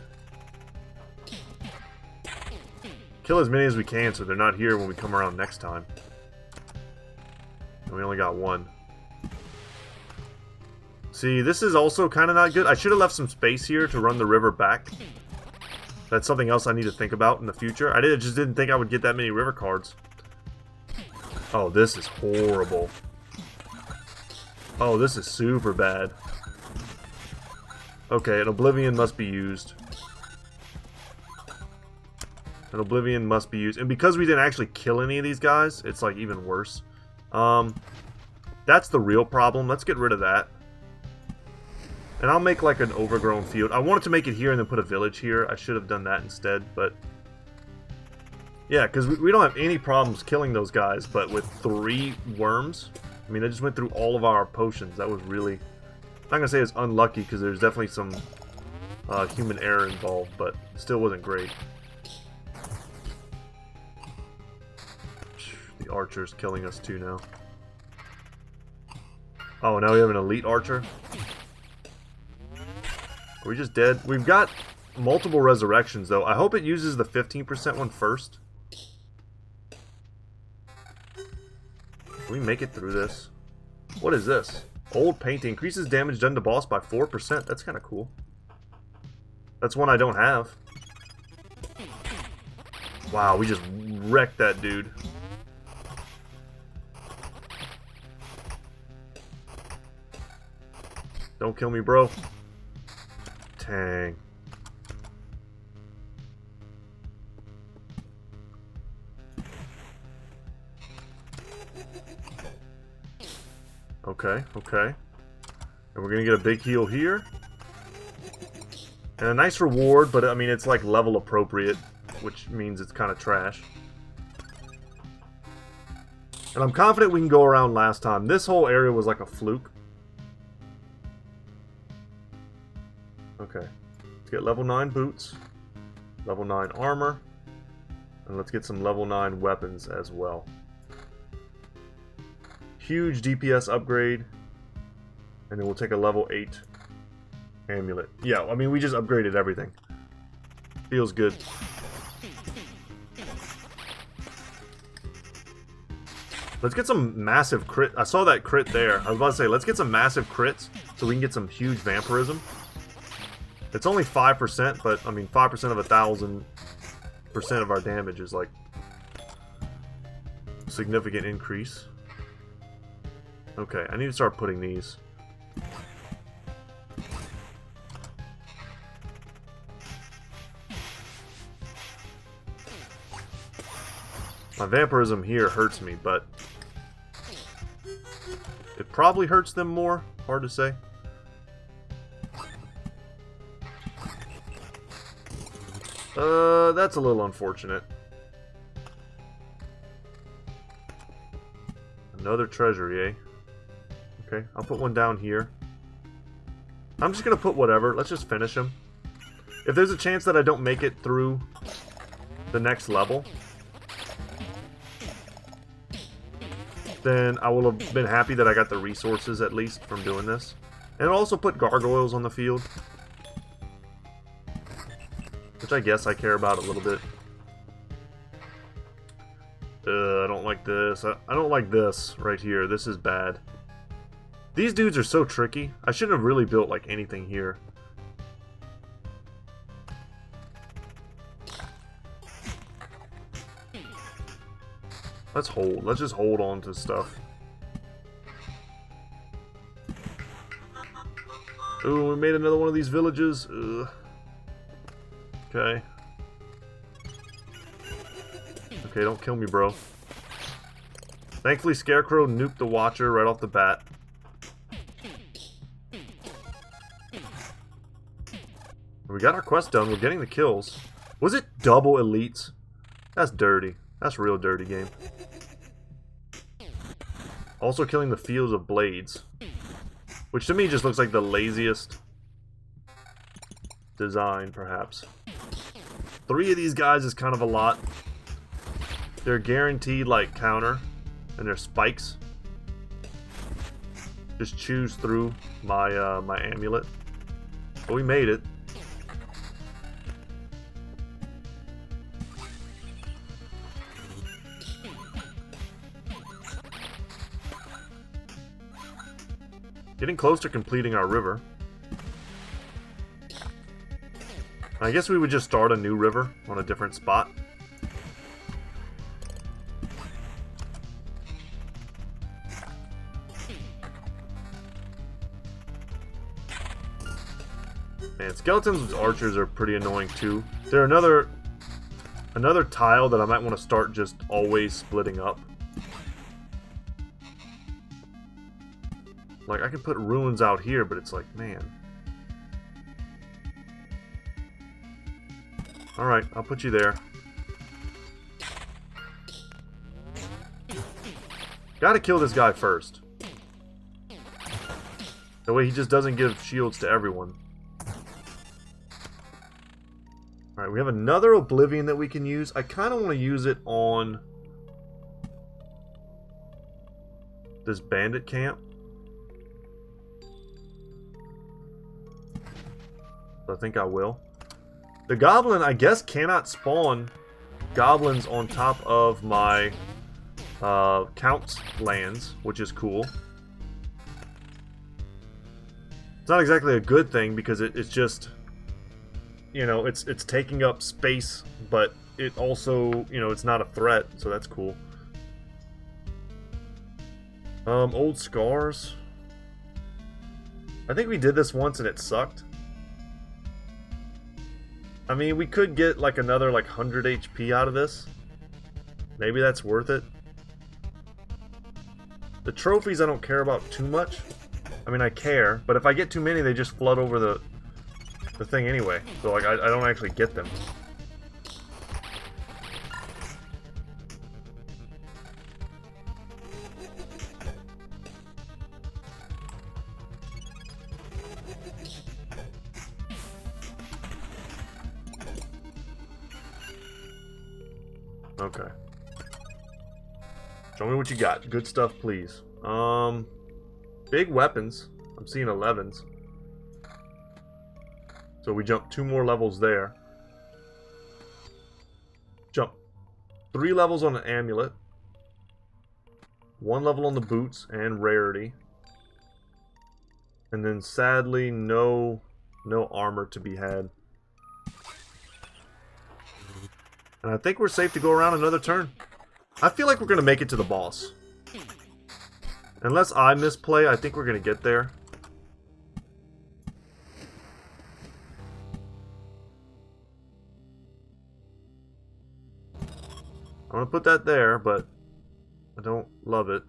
Kill as many as we can so they're not here when we come around next time. And we only got one. See, this is also kind of not good. I should have left some space here to run the river back. That's something else I need to think about in the future. I just didn't think I would get that many river cards. Oh, this is horrible. Oh, this is super bad. Okay, an Oblivion must be used. An Oblivion must be used. And because we didn't actually kill any of these guys, it's like even worse. That's the real problem. Let's get rid of that. And I'll make like an overgrown field. I wanted to make it here and then put a village here. I should have done that instead, but... Yeah, because we don't have any problems killing those guys, but with 3 worms... I mean, I just went through all of our potions. That was really... I'm not going to say it's unlucky, because there's definitely some human error involved, but it still wasn't great. The archer's killing us too now. Oh, now we have an elite archer? Are we just dead? We've got multiple resurrections, though. I hope it uses the 15% one first. Can we make it through this? What is this? Old paint increases damage done to boss by 4%. That's kind of cool. That's one I don't have. Wow, we just wrecked that dude. Don't kill me, bro. Dang. Okay, okay. And we're gonna get a big heal here. And a nice reward, but I mean, it's like level appropriate, which means it's kind of trash. And I'm confident we can go around last time. This whole area was like a fluke. Okay. Let's get level 9 boots, level 9 armor, and let's get some level 9 weapons as well. Huge DPS upgrade, and then we'll take a level 8 amulet. Yeah, I mean, we just upgraded everything. Feels good. Let's get some massive crit. I saw that crit there. I was about to say, let's get some massive crits so we can get some huge vampirism. It's only 5%, but I mean, 5% of 1,000% of our damage is like a significant increase. Okay, I need to start putting these. My vampirism here hurts me, but it probably hurts them more. Hard to say. That's a little unfortunate. Another treasury, eh? Okay, I'll put one down here. I'm just gonna put whatever. Let's just finish him. If there's a chance that I don't make it through the next level, then I will have been happy that I got the resources at least from doing this. And I'll also put gargoyles on the field, which I guess I care about a little bit. I don't like this. I don't like this right here. This is bad. These dudes are so tricky. I shouldn't have really built like anything here. Let's hold. Let's just hold on to stuff. Ooh, we made another one of these villages. Ugh. Okay. Okay, don't kill me, bro. Thankfully, Scarecrow nuked the Watcher right off the bat. We got our quest done. We're getting the kills. Was it double elites? That's dirty. That's real dirty game. Also killing the Fields of Blades. Which to me just looks like the laziest design, perhaps. 3 of these guys is kind of a lot. They're guaranteed, like, counter. And they're spikes. Just choose through my, my amulet. But we made it. Getting close to completing our river. I guess we would just start a new river on a different spot. Man, skeletons with archers are pretty annoying too. They're another tile that I might want to start just always splitting up. Like, I can put ruins out here, but it's like, man. Alright, I'll put you there. Gotta kill this guy first. That way he just doesn't give shields to everyone. Alright, we have another Oblivion that we can use. I kind of want to use it on this bandit camp. I think I will. The goblin, I guess, cannot spawn goblins on top of my count's lands, which is cool. It's not exactly a good thing because it's just, you know, it's taking up space, but it also, you know, it's not a threat, so that's cool. Old scars. I think we did this once and it sucked. I mean, we could get like another like 100 HP out of this. Maybe that's worth it. The trophies I don't care about too much. I mean, I care, but if I get too many, they just flood over the thing anyway. So like, I don't actually get them. Okay. Show me what you got. Good stuff, please. Big weapons. I'm seeing 11s. So we jump 2 more levels there. Jump 3 levels on an amulet. 1 level on the boots and rarity. And then sadly, no armor to be had. And I think we're safe to go around another turn. I feel like we're going to make it to the boss. Unless I misplay, I think we're going to get there. I'm going to put that there, but I don't love it.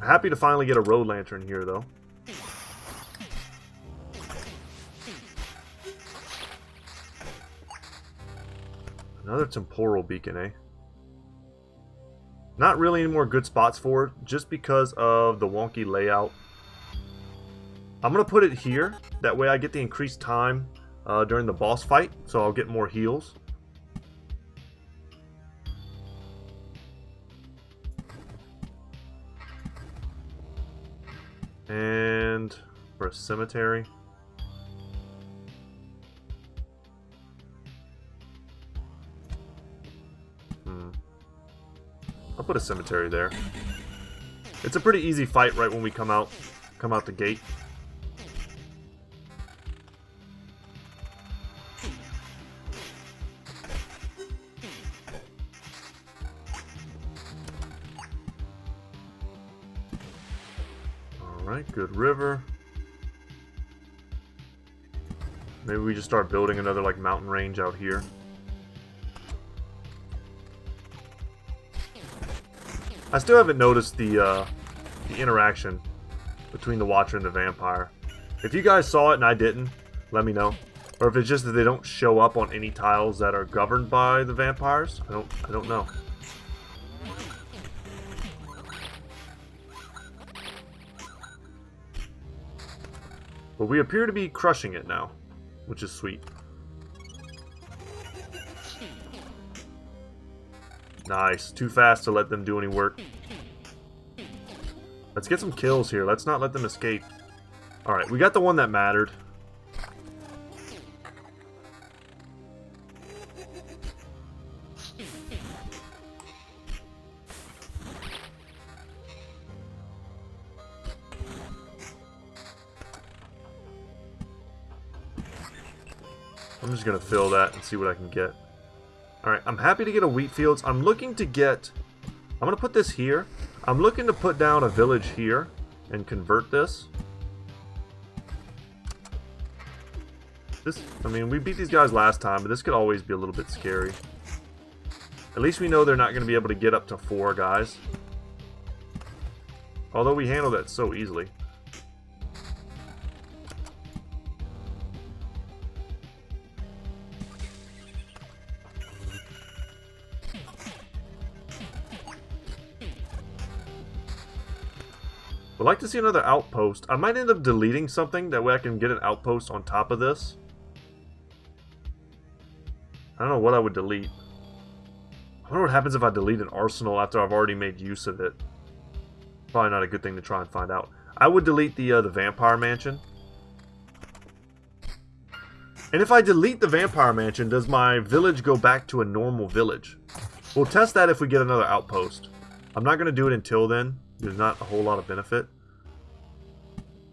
Happy to finally get a road lantern here, though. Another Temporal Beacon, eh? Not really any more good spots for it, just because of the wonky layout. I'm going to put it here. That way I get the increased time during the boss fight, so I'll get more heals. And for a cemetery. I'll put a cemetery there. It's a pretty easy fight right when we come out the gate. Alright, good river. Maybe we just start building another like mountain range out here. I still haven't noticed the interaction between the Watcher and the Vampire. If you guys saw it and I didn't, let me know. Or if it's just that they don't show up on any tiles that are governed by the vampires. I don't know. But we appear to be crushing it now, which is sweet. Nice. Too fast to let them do any work. Let's get some kills here. Let's not let them escape. Alright, we got the one that mattered. I'm just going to fill that and see what I can get. Alright, I'm happy to get a wheat fields. I'm looking to get... I'm going to put this here. I'm looking to put down a village here and convert this. I mean, we beat these guys last time, but this could always be a little bit scary. At least we know they're not going to be able to get up to 4 guys. Although we handled that so easily. Would like to see another outpost. I might end up deleting something, that way I can get an outpost on top of this. I don't know what I would delete. I wonder what happens if I delete an arsenal after I've already made use of it. Probably not a good thing to try and find out. I would delete the Vampire Mansion. And if I delete the Vampire Mansion, does my village go back to a normal village? We'll test that if we get another outpost. I'm not going to do it until then. There's not a whole lot of benefit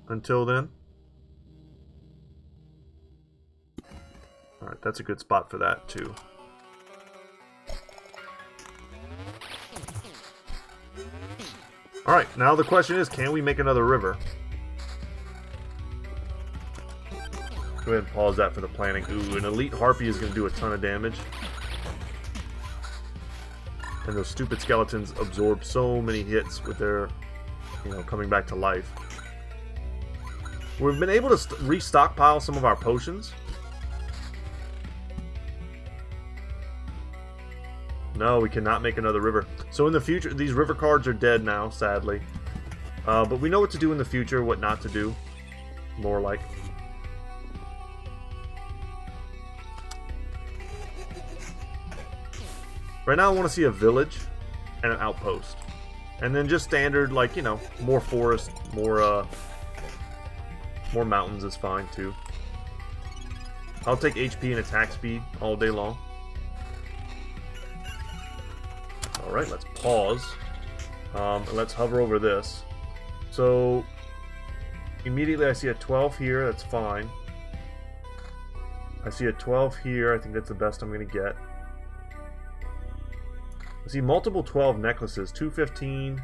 until then. Alright, that's a good spot for that too. Alright, now the question is, can we make another river? Go ahead and pause that for the planning. Ooh, an elite harpy is going to do a ton of damage. And those stupid skeletons absorb so many hits with their, coming back to life. We've been able to restockpile some of our potions. No, we cannot make another river. So in the future, these river cards are dead now, sadly. But we know what to do in the future, what not to do. More like. Right now I want to see a village and an outpost. And then just standard, like, more forest, more mountains is fine too. I'll take HP and attack speed all day long. Alright, let's pause. And let's hover over this. So, immediately I see a 12 here, that's fine. I see a 12 here, I think that's the best I'm going to get. I see multiple 12 necklaces, 215,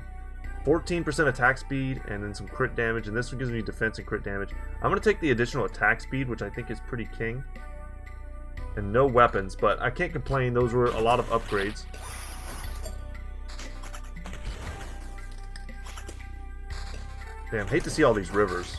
14% attack speed, and then some crit damage, and this one gives me defense and crit damage. I'm going to take the additional attack speed, which I think is pretty king. And no weapons, but I can't complain, those were a lot of upgrades. Damn, hate to see all these rivers.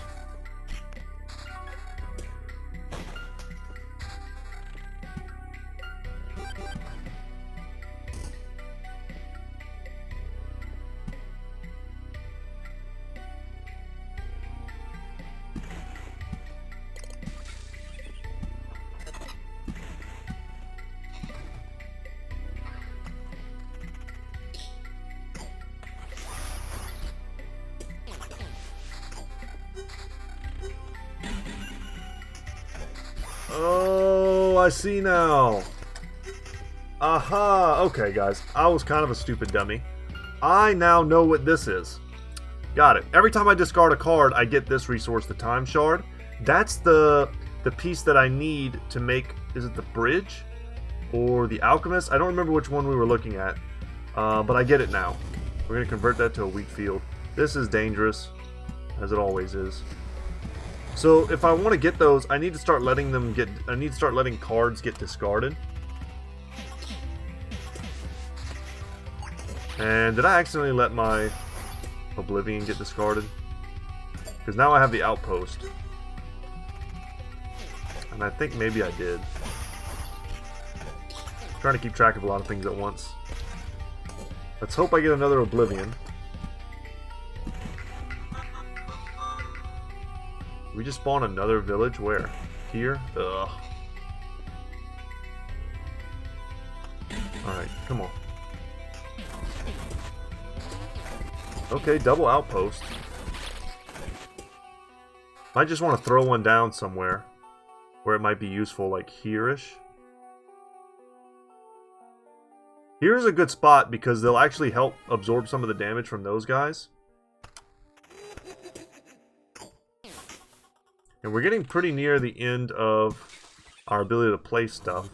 Oh, I see now. Aha. Okay, guys. I was kind of a stupid dummy. I now know what this is. Got it. Every time I discard a card, I get this resource, the Time Shard. That's the piece that I need to make... Is it the bridge? Or the alchemist? I don't remember which one we were looking at. But I get it now. We're going to convert that to a wheat field. This is dangerous. as it always is. So if I want to get those, I need to start letting them get. I need to start letting cards get discarded. And did I accidentally let my Oblivion get discarded? Because now I have the Outpost. And I think maybe I did. I'm trying to keep track of a lot of things at once. Let's hope I get another Oblivion. We just spawn another village? Where? Here? Ugh. Alright, come on. Okay, double outpost. I just want to throw one down somewhere where it might be useful, like here-ish. Here's a good spot because they'll actually help absorb some of the damage from those guys. And we're getting pretty near the end of our ability to play stuff.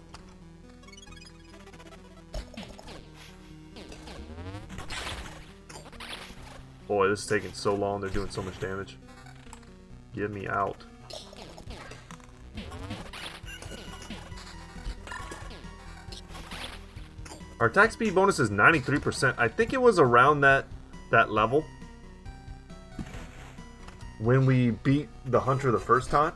Boy, this is taking so long. They're doing so much damage. Get me out. Our attack speed bonus is 93%. I think it was around that level when we beat the hunter the first time.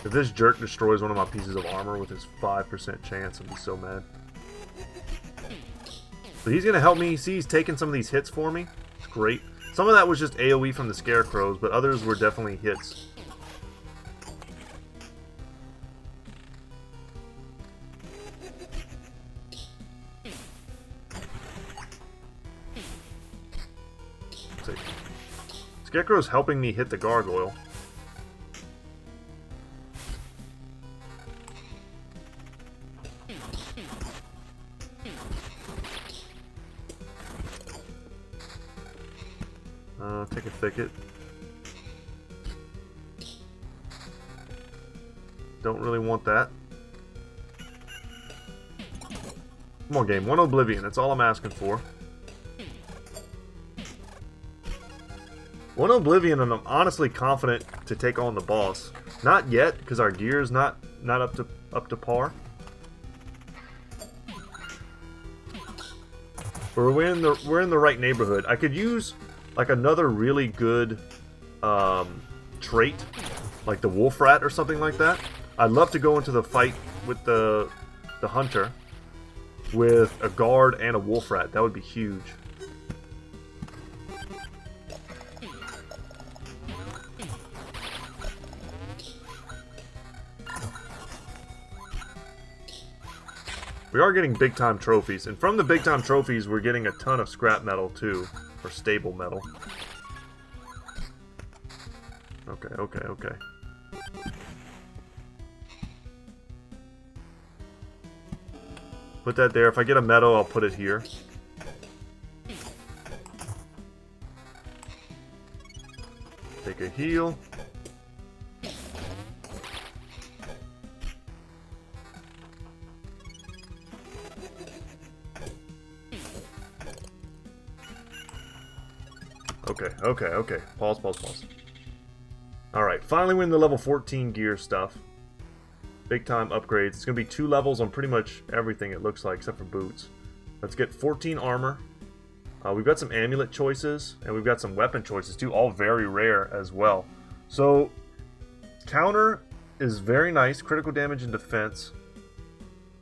If this jerk destroys one of my pieces of armor with his 5% chance, I'd be so mad. But he's going to help me. See, he's taking some of these hits for me. It's great. Some of that was just AoE from the scarecrows, but others were definitely hits. Let's see. Scarecrow's helping me hit the gargoyle. Take a thicket. Don't really want that. Come on, game. One Oblivion. That's all I'm asking for. One Oblivion, and I'm honestly confident to take on the boss. Not yet, because our gear is not up to par. But we're in the right neighborhood. I could use like another really good trait, like the Wolf Rat or something like that. I'd love to go into the fight with the hunter with a guard and a Wolf Rat. That would be huge. We are getting big time trophies, and from the big time trophies we're getting a ton of scrap metal too. Or stable metal. Okay. Put that there. If I get a meadow, I'll put it here. Take a heal. Okay. Pause. Alright, finally we're in the level 14 gear stuff. Big time upgrades. It's going to be 2 levels on pretty much everything, it looks like, except for boots. Let's get 14 armor. We've got some amulet choices, and we've got some weapon choices too, all very rare as well. So, counter is very nice. Critical damage and defense.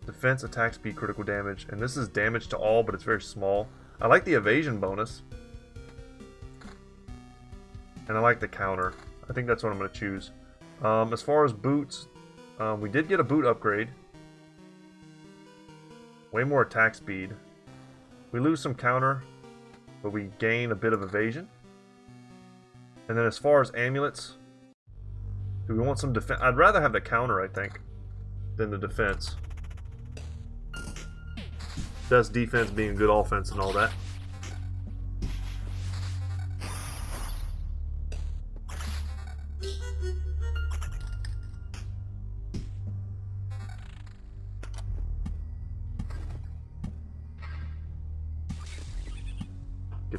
Defense, attack speed, critical damage. And this is damage to all, but it's very small. I like the evasion bonus. And I like the counter. I think that's what I'm going to choose. As far as boots, we did get a boot upgrade. Way more attack speed. We lose some counter, but we gain a bit of evasion. And then as far as amulets, do we want some defense? I'd rather have the counter, I think, than the defense. Best defense being good offense and all that.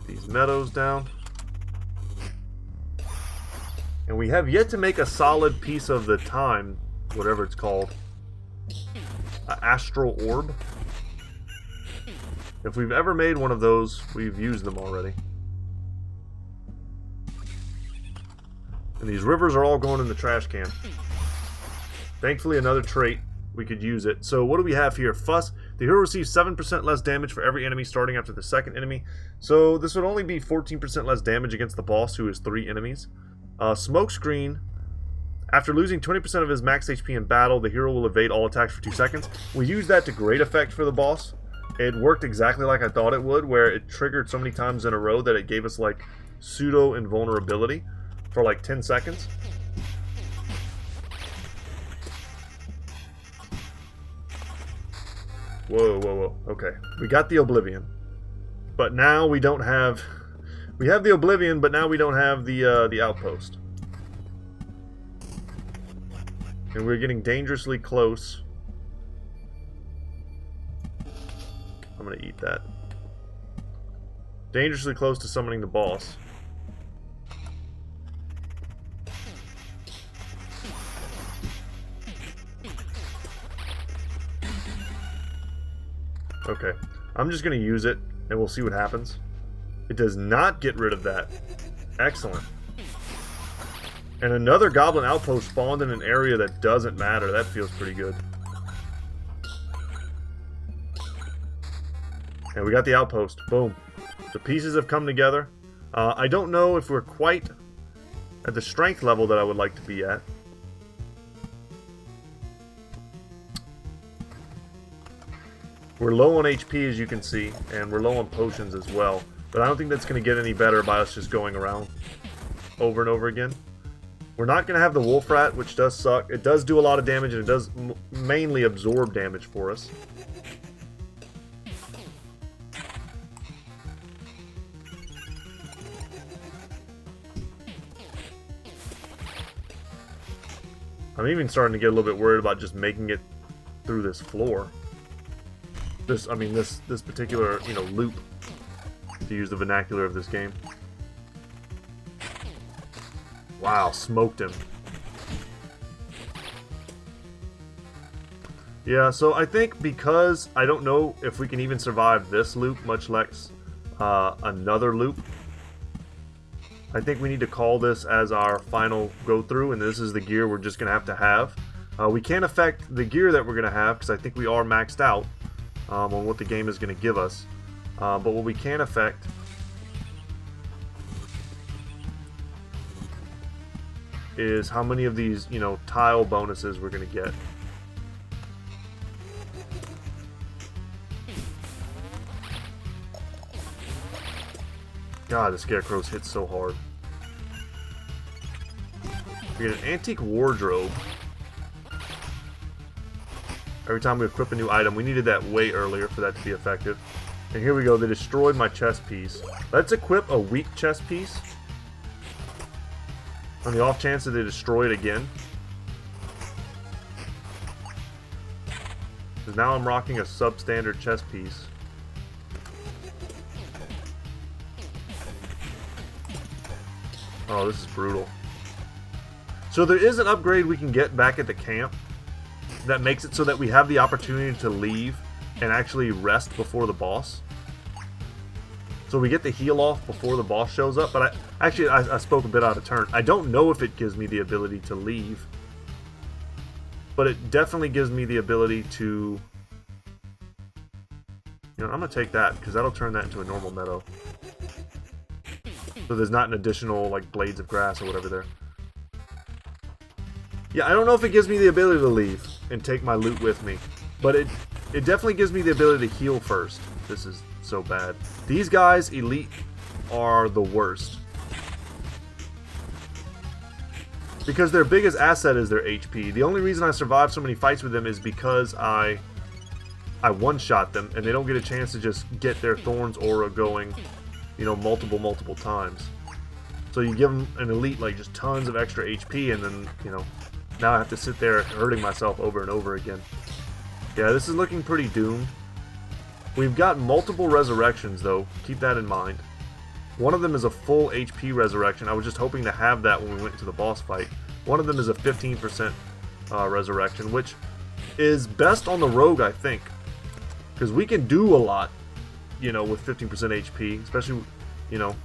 Get these meadows down. And we have yet to make a solid piece of the time, whatever it's called. Astral orb. If we've ever made one of those, we've used them already. And these rivers are all going in the trash can. Thankfully, another trait, we could use it. So what do we have here? Fuss. The hero receives 7% less damage for every enemy starting after the second enemy. So this would only be 14% less damage against the boss, who is 3 enemies. Smokescreen. After losing 20% of his max HP in battle, the hero will evade all attacks for 2 seconds. We used that to great effect for the boss. It worked exactly like I thought it would, where it triggered so many times in a row that it gave us like pseudo invulnerability for like 10 seconds. Whoa, whoa, whoa. Okay. We got the Oblivion. But now we don't have... We have the Oblivion, but now we don't have the Outpost. And we're getting dangerously close. I'm gonna eat that. Dangerously close to summoning the boss. Okay, I'm just going to use it, and we'll see what happens. It does not get rid of that. Excellent. And another Goblin Outpost spawned in an area that doesn't matter. That feels pretty good. And we got the Outpost. Boom. The pieces have come together. I don't know if we're quite at the strength level that I would like to be at. We're low on HP, as you can see, and we're low on potions as well. But I don't think that's going to get any better by us just going around over and over again. We're not going to have the Wolf Rat, which does suck. It does do a lot of damage, and it does mainly absorb damage for us. I'm even starting to get a little bit worried about just making it through this floor. This particular, loop, to use the vernacular of this game. Wow, smoked him. Yeah, so I think because I don't know if we can even survive this loop, much less another loop, I think we need to call this as our final go-through, and this is the gear we're just going to have. We can't affect the gear that we're going to have, because I think we are maxed out on what the game is going to give us. But what we can affect is how many of these, tile bonuses we're going to get. God, the Scarecrows hit so hard. We get an Antique Wardrobe. Every time we equip a new item, we needed that way earlier for that to be effective. And here we go, they destroyed my chest piece. Let's equip a weak chest piece. On the off chance that they destroy it again. Because now I'm rocking a substandard chest piece. Oh, this is brutal. So there is an upgrade we can get back at the camp that makes it so that we have the opportunity to leave and actually rest before the boss. So we get the heal off before the boss shows up, but I spoke a bit out of turn. I don't know if it gives me the ability to leave, but it definitely gives me the ability to... I'm going to take that, because that'll turn that into a normal meadow. So there's not an additional, blades of grass or whatever there. Yeah, I don't know if it gives me the ability to leave and take my loot with me, but it definitely gives me the ability to heal first. This is so bad. These guys, Elite, are the worst. Because their biggest asset is their HP. The only reason I survived so many fights with them is because I one-shot them, and they don't get a chance to just get their Thorns aura going, multiple times. So you give them an Elite, just tons of extra HP, and then, now I have to sit there hurting myself over and over again. Yeah, this is looking pretty doomed. We've got multiple resurrections, though. Keep that in mind. One of them is a full HP resurrection. I was just hoping to have that when we went into the boss fight. One of them is a 15% resurrection, which is best on the rogue, I think. Because we can do a lot, you know, with 15% HP. Especially, you know,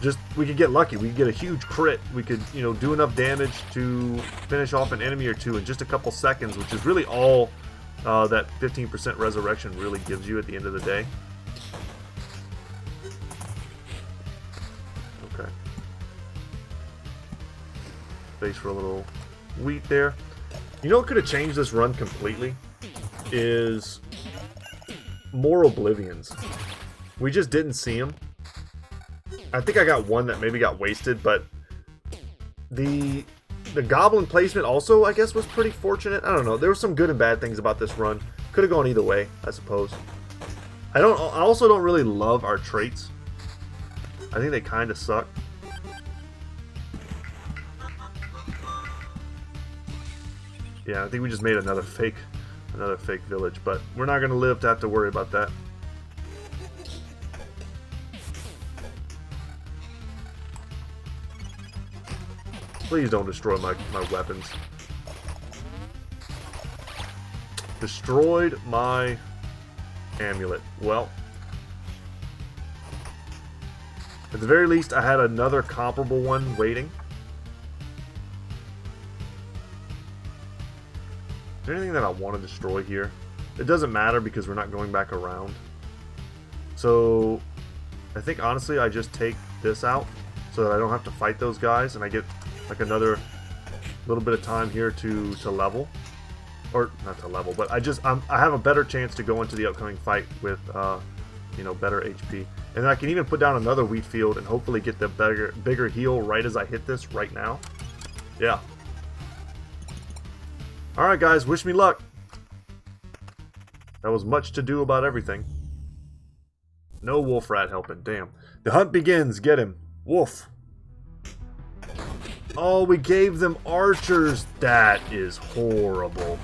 just we could get lucky. We could get a huge crit. We could, you know, do enough damage to finish off an enemy or two in just a couple seconds, which is really all that 15% resurrection really gives you at the end of the day. Okay. Space for a little wheat there. You know what could have changed this run completely? Is more Oblivions. We just didn't see them. I think I got one that maybe got wasted, but the goblin placement also, I guess, was pretty fortunate. I don't know. There were some good and bad things about this run. Could have gone either way, I suppose. I also don't really love our traits. I think they kind of suck. Yeah, I think we just made another fake village, but we're not going to live to have to worry about that. Please don't destroy my weapons. Destroyed my amulet. Well, at the very least, I had another comparable one waiting. Is there anything that I want to destroy here? It doesn't matter because we're not going back around. So, I think honestly I just take this out so that I don't have to fight those guys and I get like another little bit of time here to level. Or, not to level, but I have a better chance to go into the upcoming fight with, you know, better HP. And then I can even put down another wheat field and hopefully get the bigger heal right as I hit this right now. Yeah. Alright guys, wish me luck. That was much to do about everything. No wolf rat helping, damn. The hunt begins, get him. Wolf. Oh, we gave them archers. That is horrible.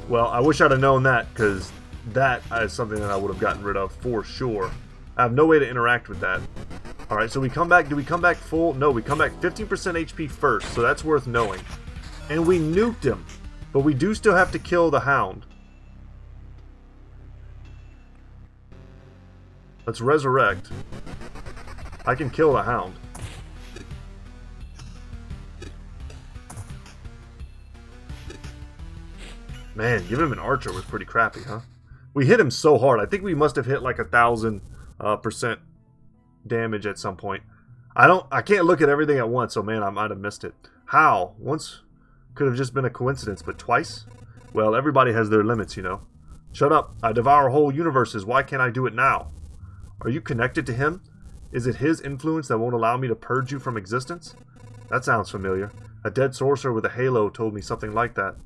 Well, I wish I'd have known that, because that is something that I would have gotten rid of for sure. I have no way to interact with that. Alright, so we come back. Do we come back full? No, we come back 15% HP first, so that's worth knowing. And we nuked him. But we do still have to kill the hound. Let's resurrect. I can kill the hound. Man, giving him an archer was pretty crappy, huh? We hit him so hard. I think we must have hit like 1,000% damage at some point. I can't look at everything at once, so man, I might have missed it. How? Once could have just been a coincidence, but twice? Well, everybody has their limits, you know. Shut up. I devour whole universes. Why can't I do it now? Are you connected to him? Is it his influence that won't allow me to purge you from existence? That sounds familiar. A dead sorcerer with a halo told me something like that.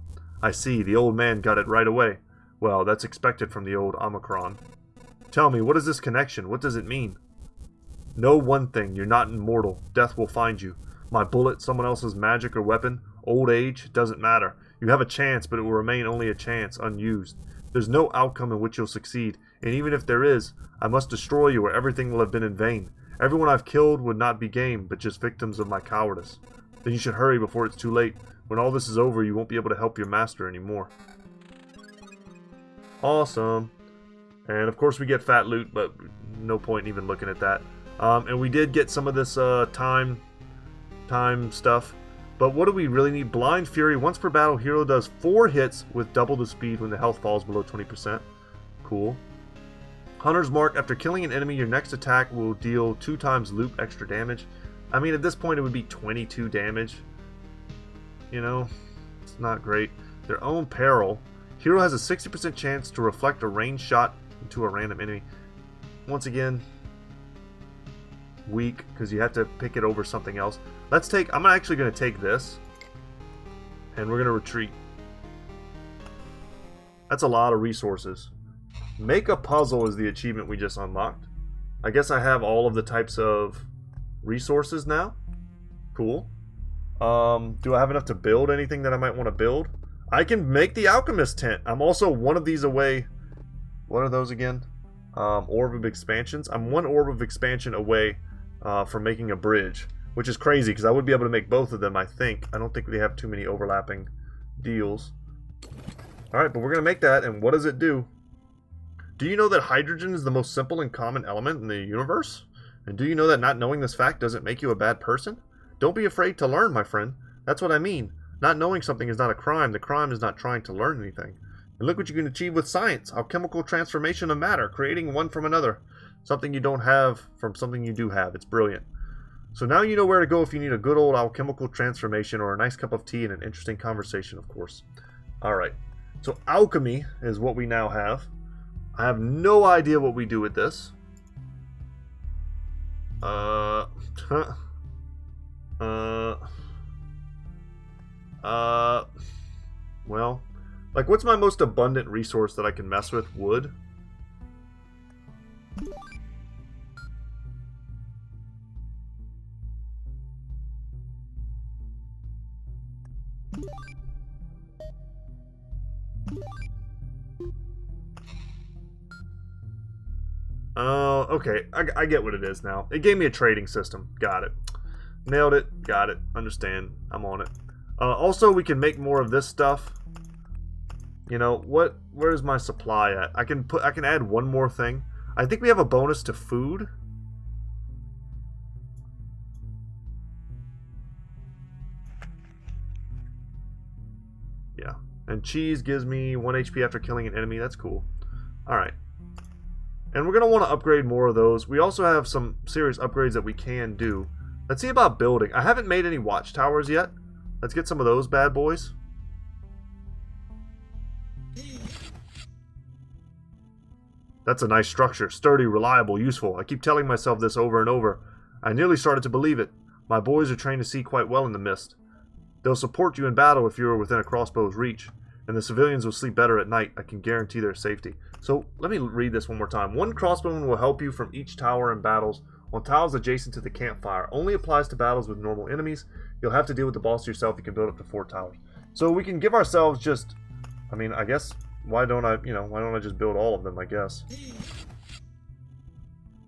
I see, the old man got it right away. Well, that's expected from the old Omicron. Tell me, what is this connection? What does it mean? Know one thing, you're not immortal. Death will find you. My bullet, someone else's magic or weapon, old age, doesn't matter. You have a chance, but it will remain only a chance, unused. There's no outcome in which you'll succeed, and even if there is, I must destroy you or everything will have been in vain. Everyone I've killed would not be game, but just victims of my cowardice. Then you should hurry before it's too late. When all this is over, you won't be able to help your master anymore. Awesome. And of course we get fat loot, but no point even looking at that. And we did get some of this time stuff. But what do we really need? Blind Fury. Once per battle, hero does 4 hits with double the speed when the health falls below 20%. Cool. Hunter's Mark. After killing an enemy, your next attack will deal 2 times loop extra damage. I mean, at this point it would be 22 damage. You know, it's not great. Their own peril. Hero has a 60% chance to reflect a ranged shot into a random enemy. Once again, weak, because you have to pick it over something else. Let's take, I'm actually going to take this, and we're going to retreat. That's a lot of resources. Make a puzzle is the achievement we just unlocked. I guess I have all of the types of resources now. Cool. Do I have enough to build anything that I might want to build? I can make the alchemist tent. I'm also one of these away. What are those again? Orb of expansions. I'm one orb of expansion away from making a bridge, which is crazy because I would be able to make both of them, I think. I don't think they have too many overlapping deals. Alright, but we're going to make that, and what does it do? Do you know that hydrogen is the most simple and common element in the universe? And do you know that not knowing this fact doesn't make you a bad person? Don't be afraid to learn, my friend. That's what I mean. Not knowing something is not a crime. The crime is not trying to learn anything. And look what you can achieve with science. Alchemical transformation of matter, creating one from another. Something you don't have from something you do have. It's brilliant. So now you know where to go if you need a good old alchemical transformation or a nice cup of tea and an interesting conversation, of course. Alright. So alchemy is what we now have. I have no idea what we do with this. Well, like, what's my most abundant resource that I can mess with? Wood? Oh, okay. I get what it is now. It gave me a trading system. Got it. Nailed it. Got it. Understand. I'm on it. Also, we can make more of this stuff. You know, where's my supply at? I can add one more thing. I think we have a bonus to food. Yeah. And cheese gives me 1 HP after killing an enemy. That's cool. Alright. And we're going to want to upgrade more of those. We also have some serious upgrades that we can do. Let's see about building. I haven't made any watchtowers yet. Let's get some of those bad boys. That's a nice structure. Sturdy, reliable, useful. I keep telling myself this over and over. I nearly started to believe it. My boys are trained to see quite well in the mist. They'll support you in battle if you are within a crossbow's reach. And the civilians will sleep better at night. I can guarantee their safety. So, let me read this one more time. One crossbowman will help you from each tower in battles on tiles adjacent to the campfire. Only applies to battles with normal enemies. You'll have to deal with the boss yourself. You can build up to 4 towers. So we can give ourselves just... I mean, I guess... Why don't I just build all of them, I guess?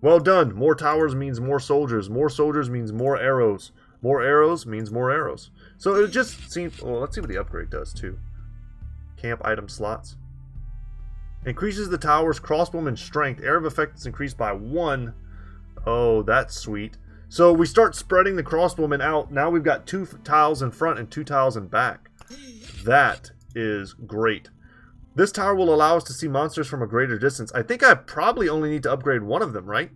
Well done. More towers means more soldiers. More soldiers means more arrows. More arrows means more arrows. So it just seems... Well, let's see what the upgrade does, too. Camp item slots. Increases the tower's crossbowman strength. Area of effect is increased by 1. Oh, that's sweet. So we start spreading the crossbowmen out. Now we've got 2 tiles in front and 2 tiles in back. That is great. This tower will allow us to see monsters from a greater distance. I think I probably only need to upgrade one of them, right?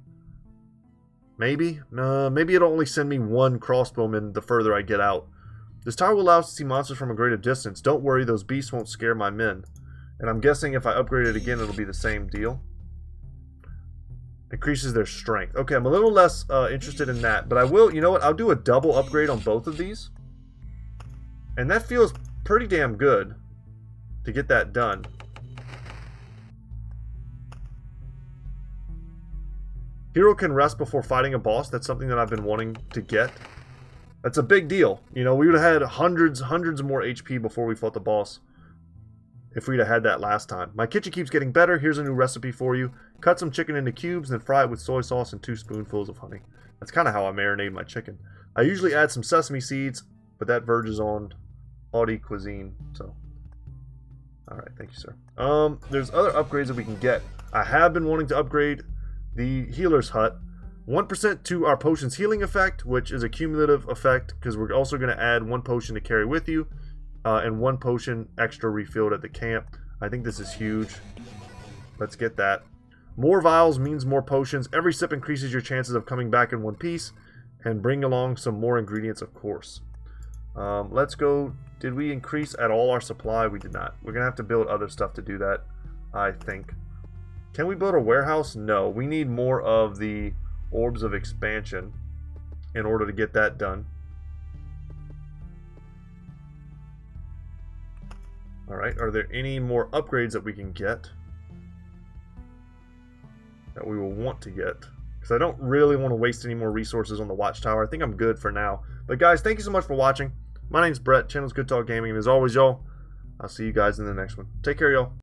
Maybe? Maybe it'll only send me 1 crossbowman the further I get out. This tower will allow us to see monsters from a greater distance. Don't worry, those beasts won't scare my men. And I'm guessing if I upgrade it again, it'll be the same deal. Increases their strength. Okay, I'm a little less interested in that. But I will, you know what? I'll do a double upgrade on both of these. And that feels pretty damn good to get that done. Hero can rest before fighting a boss. That's something that I've been wanting to get. That's a big deal. You know, we would have had hundreds more HP before we fought the boss if we'd have had that last time. My kitchen keeps getting better. Here's a new recipe for you. Cut some chicken into cubes, then fry it with soy sauce and 2 spoonfuls of honey. That's kind of how I marinate my chicken. I usually add some sesame seeds, but that verges on haute cuisine, so... Alright, thank you, sir. There's other upgrades that we can get. I have been wanting to upgrade the healer's hut. 1% to our potion's healing effect, which is a cumulative effect, because we're also going to add 1 potion to carry with you, and 1 potion extra refilled at the camp. I think this is huge. Let's get that. More vials means more potions. Every sip increases your chances of coming back in one piece, and bring along some more ingredients, of course. Let's go. Did we increase at all our supply? We did not. We're going to have to build other stuff to do that, I think. Can we build a warehouse? No. We need more of the orbs of expansion in order to get that done. Alright, are there any more upgrades that we can get that we will want to get? Because I don't really want to waste any more resources on the watchtower. I think I'm good for now. But guys, thank you so much for watching. My name's Brett, channel's Goodtalk Gaming, and as always, y'all, I'll see you guys in the next one. Take care, y'all.